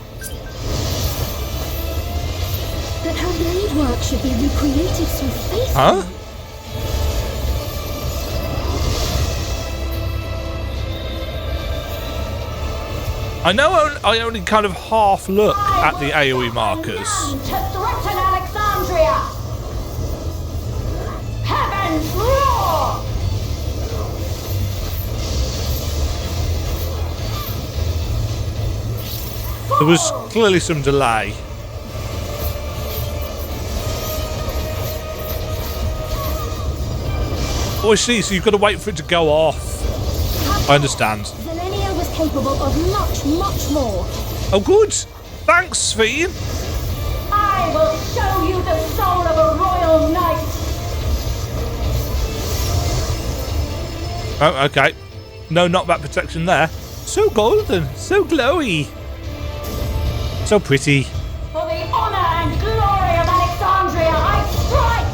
But her blade work should be recreated so faithfully. Huh? I know I only kind of half look at the AoE markers. To threaten Alexandria! Heavens roar! There was clearly some delay. Oh, I see, so you've got to wait for it to go off. I understand. Zelenia was capable of much, much more. Oh, good. Thanks, Sphene. I will show you the soul of a royal knight! Oh, okay. No knockback protection there. So golden, so glowy. So pretty. For the honor and glory of Alexandria, I strike!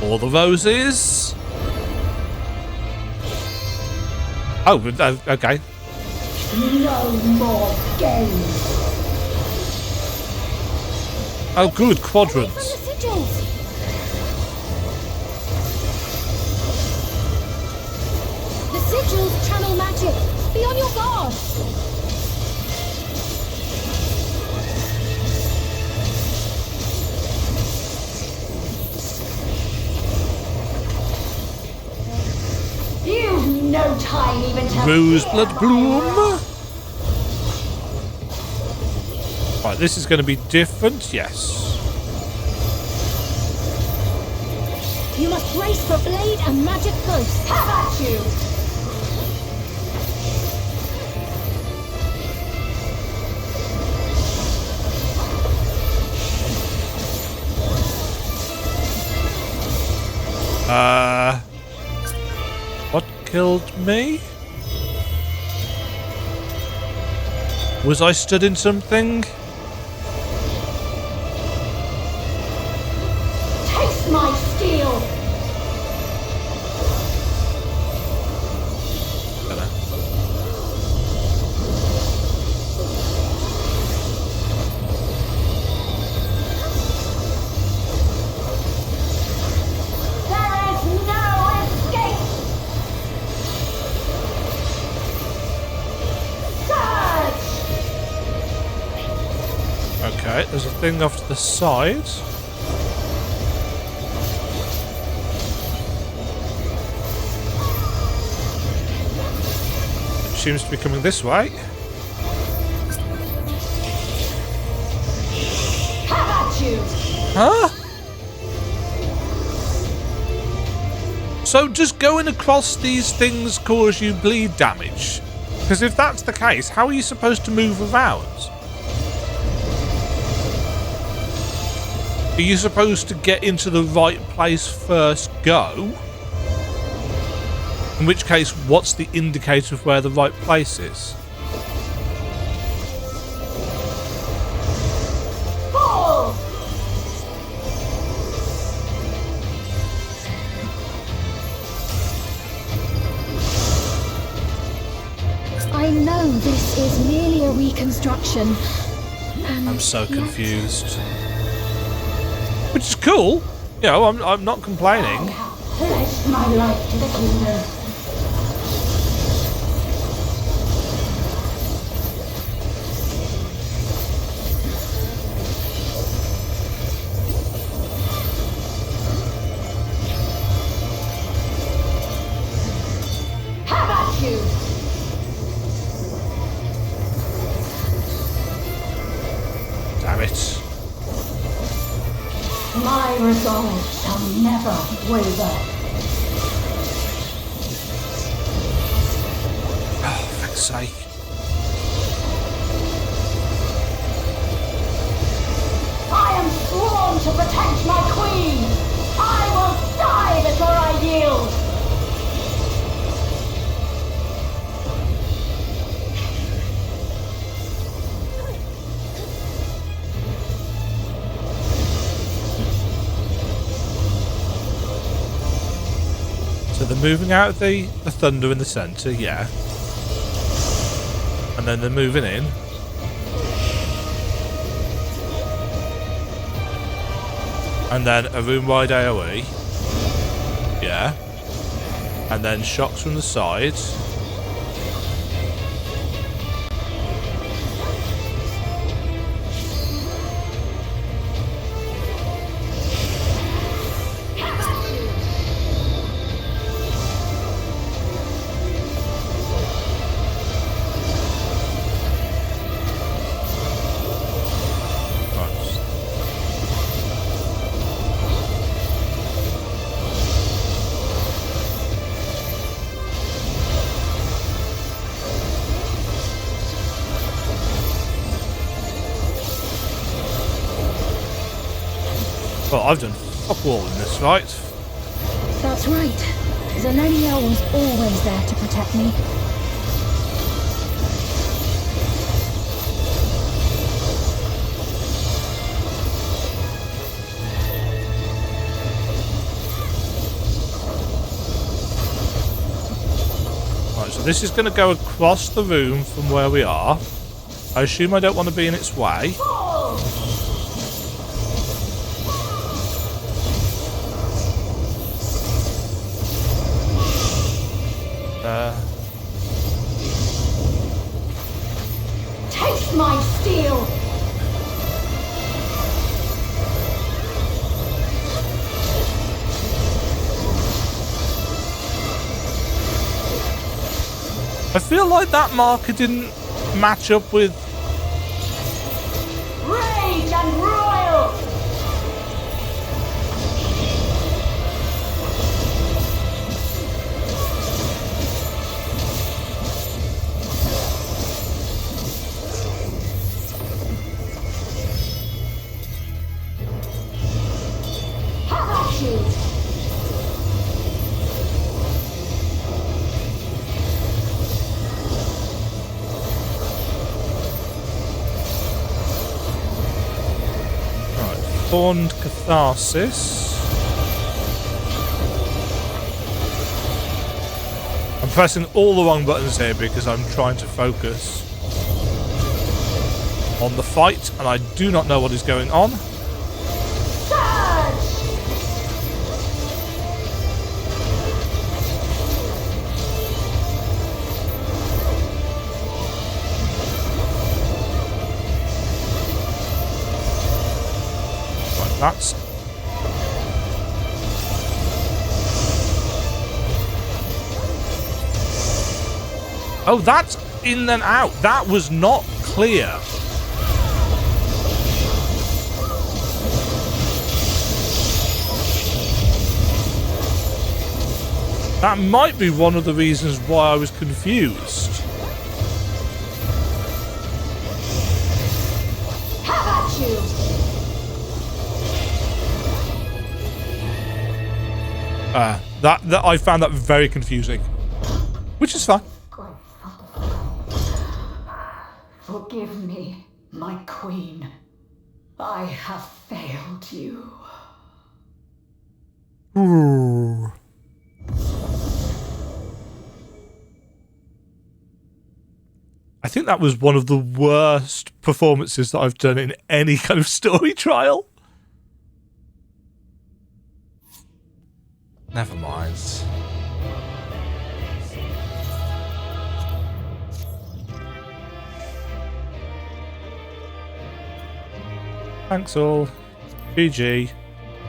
All the roses. Oh, okay. No more games! Oh, good, quadrants. From the sigils. The sigils channel magic. Be on your guard. You've no time even to Roseblood fear bloom. my wrath. Right, this is going to be different, yes. You must brace for blade and magic close. Have at you! What killed me? Was I stood in something? Taste my steel! Dunno. There is no escape! Surge! Okay, there's a thing off to the side. It seems to be coming this way. Have at you! Huh? So does going across these things cause you bleed damage? Because if that's the case, how are you supposed to move around? Are you supposed to get into the right place first go? In which case, what's the indicator of where the right place is? Fall! I know this is merely a reconstruction. I'm so confused. Which is cool. You know, I'm not complaining. Pledge my life to the kingdom. Have at you! My resolve shall never waver. Oh, for fuck's sake. I am sworn to protect my queen! I will die before I yield! So they're moving out of the thunder in the centre, yeah. And then they're moving in. And then a room-wide AoE. Yeah. And then shocks from the side. Well, I've done fuck all in this fight. That's right. Zeleniel was always there to protect me. Right, so this is going to go across the room from where we are. I assume I don't want to be in its way. Taste my steel! I feel like that marker didn't match up with... Rage and royal! Have at you! Formed Catharsis. I'm pressing all the wrong buttons here because I'm trying to focus on the fight and I do not know what is going on. That's oh, that's in and out. That was not clear. That might be one of the reasons why I was confused. Have at you! That I found that very confusing, which is fine. Forgive me, my queen. I have failed you. Ooh. I think that was one of the worst performances that I've done in any kind of story trial. Never mind. Thanks all. GG.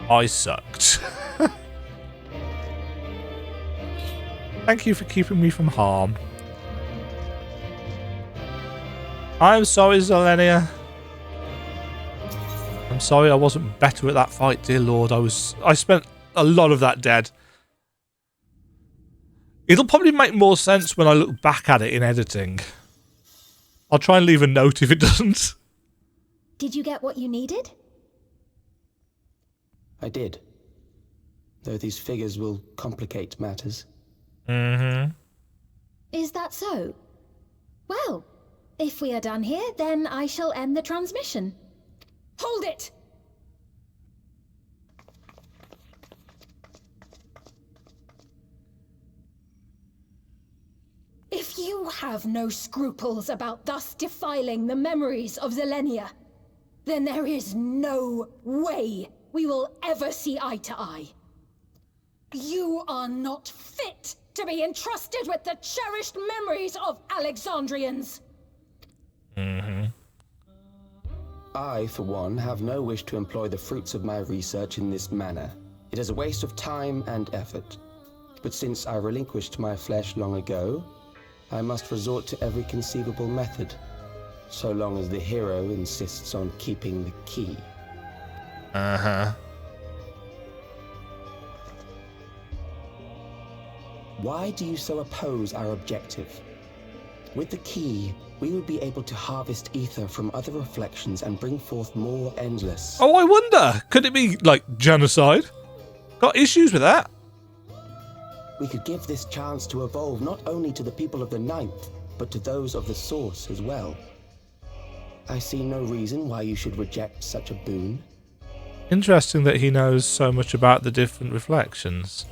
I sucked. Thank you for keeping me from harm. I'm sorry, Zelenia. I'm sorry I wasn't better at that fight, dear Lord. I spent a lot of that dead. It'll probably make more sense when I look back at it in editing. I'll try and leave a note if it doesn't. Did you get what you needed? I did. Though these figures will complicate matters. Mm-hmm. Is that so? Well, if we are done here, then I shall end the transmission. Hold it! If you have no scruples about thus defiling the memories of Zilenia, then there is no way we will ever see eye to eye. You are not fit to be entrusted with the cherished memories of Alexandrians. Mm-hmm. I, for one, have no wish to employ the fruits of my research in this manner. It is a waste of time and effort. But since I relinquished my flesh long ago, I must resort to every conceivable method, so long as the hero insists on keeping the key. Uh-huh. Why do you so oppose our objective? With the key, we would be able to harvest ether from other reflections and bring forth more endless. Oh, I wonder. Could it be, like, genocide? Got issues with that? We could give this chance to evolve not only to the people of the Ninth, but to those of the Source as well. I see no reason why you should reject such a boon. Interesting that he knows so much about the different reflections.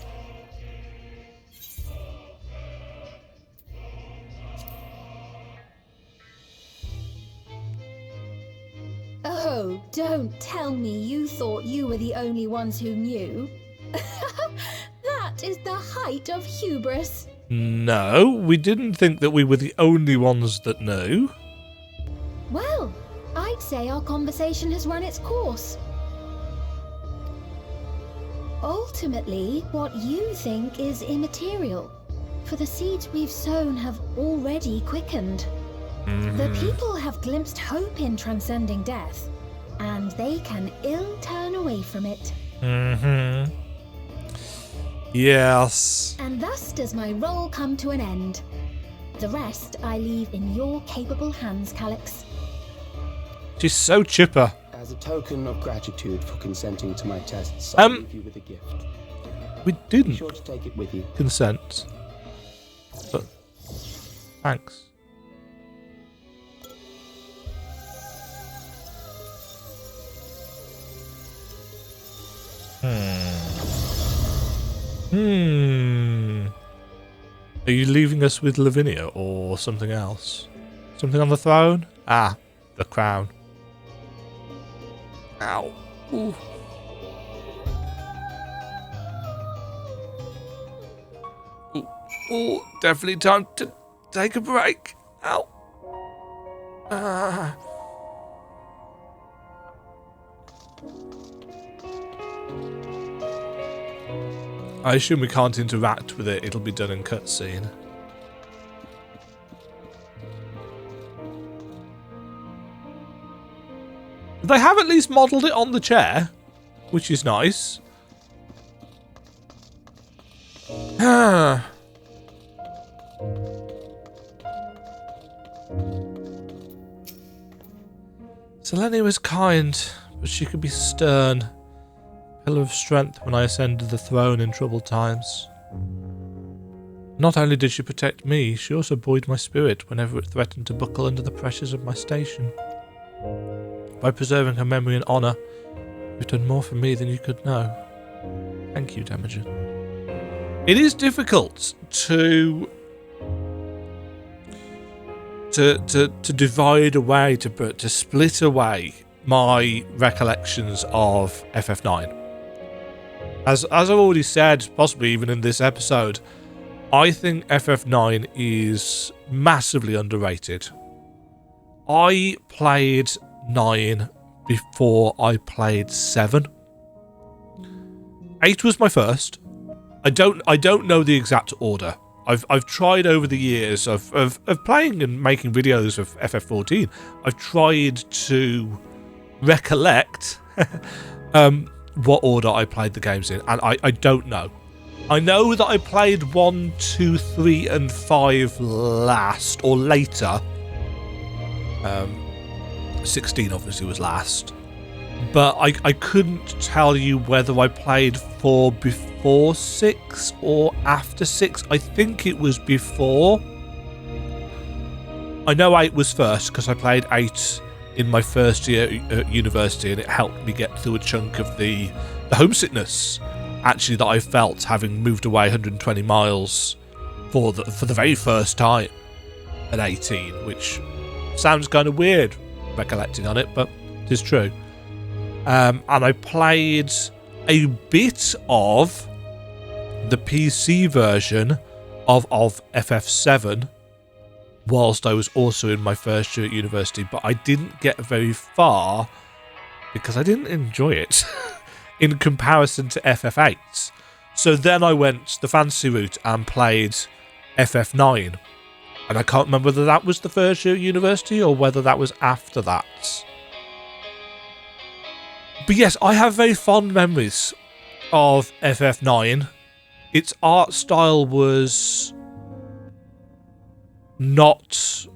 Oh, don't tell me you thought you were the only ones who knew. That is the height of hubris. No, we didn't think that we were the only ones that knew. Well, I'd say our conversation has run its course. Ultimately, what you think is immaterial, for the seeds we've sown have already quickened. Mm-hmm. The people have glimpsed hope in transcending death, and they can ill turn away from it. Mm-hmm. Yes. And thus does my role come to an end. The rest I leave in your capable hands, Calyx. She's so chipper. As a token of gratitude for consenting to my tests, I'll leave you with a gift. We Be didn't sure to take it with you. consent. But thanks. Are you leaving us with Lavinia or something else? Something on the throne? Ah, the crown. Ow. Ooh. Ooh, definitely time to take a break. Ow. Ah. I assume we can't interact with it. It'll be done in cutscene. They have at least modelled it on the chair, which is nice. Selene was kind, but she could be stern. Pillar of strength when I ascended the throne in troubled times. Not only did she protect me, she also buoyed my spirit whenever it threatened to buckle under the pressures of my station. By preserving her memory and honour, you've done more for me than you could know. Thank you, Demagen. It is difficult to divide away, to split away my recollections of FF9. As I've already said, possibly even in this episode, I think FF9 is massively underrated. I played 9 before I played 7. 8 was my first. I don't know the exact order. I've tried over the years of playing and making videos of FF14. I've tried to recollect what order I played the games in, and I don't know. I know that I played 1, 2, 3, and 5 last, or later. 16 obviously was last. But I couldn't tell you whether I played 4 before 6 or after 6. I think it was before. I know 8 was first, because I played 8 in my first year at university, and it helped me get through a chunk of the homesickness, actually, that I felt having moved away 120 miles for the very first time at 18, which sounds kind of weird recollecting on it, but it is true. And I played a bit of the PC version of FF7 whilst I was also in my first year at university, but I didn't get very far because I didn't enjoy it in comparison to FF8. So then I went the fancy route and played FF9, and I can't remember whether that was the first year at university or whether that was after that. But yes, I have very fond memories of FF9. Its art style was not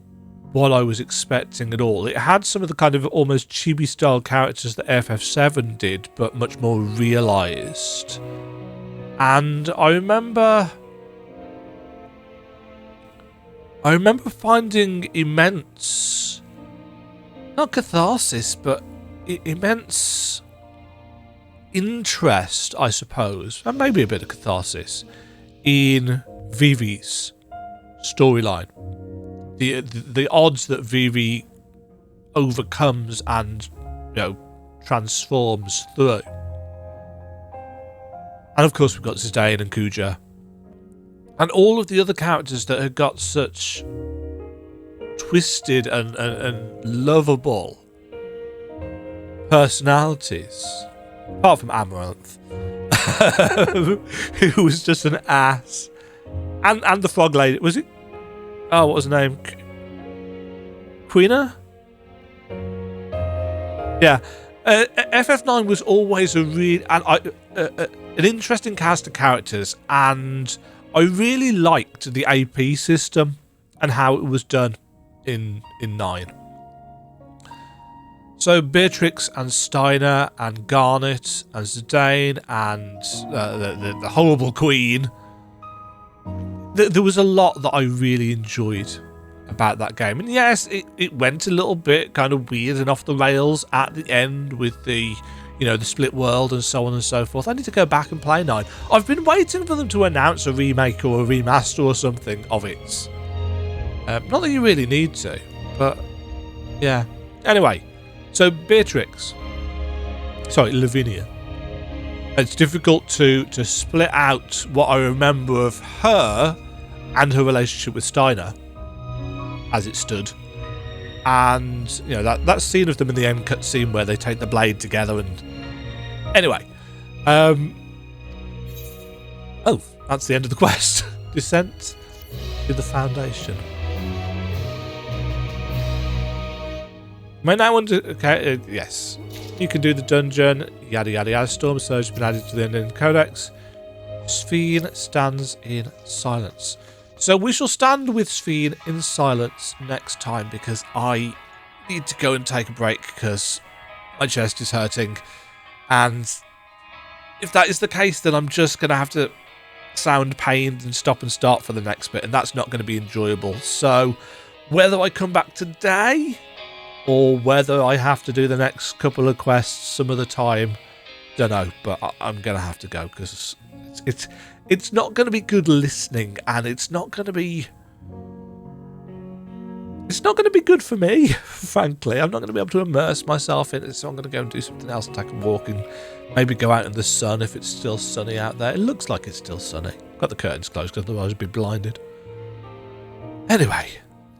what I was expecting at all. It had some of the kind of almost chibi style characters that FF7 did, but much more realised. And I remember finding immense, not catharsis, but immense interest, I suppose, and maybe a bit of catharsis, in Vivi's storyline. The odds that Vivi overcomes and, transforms through. And of course we've got Zidane and Kuja. And all of the other characters that had got such twisted and lovable personalities. Apart from Amaranth. Who was just an ass. And the frog lady. Was it? Oh, what was her name? Queena? Yeah. FF9 was always an interesting cast of characters, and I really liked the AP system and how it was done in 9. So Beatrix and Steiner and Garnet and Zidane and the horrible Queen. There was a lot that I really enjoyed about that game. And yes, it went a little bit kind of weird and off the rails at the end with the split world and so on and so forth. I need to go back and play 9. I've been waiting for them to announce a remake or a remaster or something of it. Not that you really need to, but yeah. Anyway, so Lavinia. It's difficult to split out what I remember of her and her relationship with Steiner as it stood. And, that scene of them in the end cutscene where they take the blade together and... Anyway. Oh, that's the end of the quest. Descent to the Foundation. May now want to... Okay, yes. You can do the dungeon, yada yada yada. Storm Surge has been added to the Ending Codex. Sphene stands in silence. So we shall stand with Sphene in silence next time, because I need to go and take a break because my chest is hurting. And if that is the case, then I'm just going to have to sound pained and stop and start for the next bit, and that's not going to be enjoyable. So whether I come back today or whether I have to do the next couple of quests some other time, don't know, but I'm going to have to go because it's not going to be good listening, and it's not going to be good for me, frankly. I'm not going to be able to immerse myself in it, so I'm going to go and do something else and take a walk and maybe go out in the sun if it's still sunny out there. It looks like it's still sunny. Got the curtains closed because otherwise I'd be blinded. Anyway,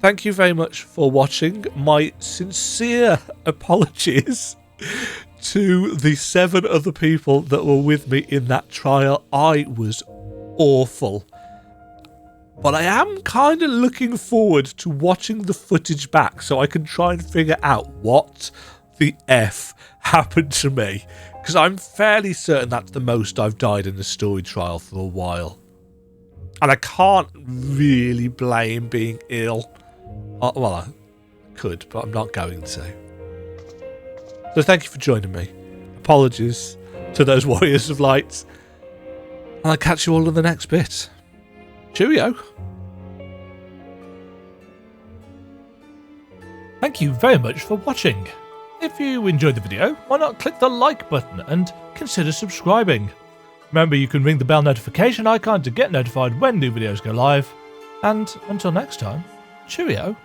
thank you very much for watching. My sincere apologies to the 7 other people that were with me in that trial. I was awful. But I am kind of looking forward to watching the footage back so I can try and figure out what the F happened to me, because I'm fairly certain that's the most I've died in the story trial for a while. And I can't really blame being ill. Well, I could, but I'm not going to. So thank you for joining me. Apologies to those Warriors of Light. And I'll catch you all in the next bit. Cheerio. Thank you very much for watching. If you enjoyed the video, why not click the like button and consider subscribing. Remember, you can ring the bell notification icon to get notified when new videos go live. And until next time, cheerio.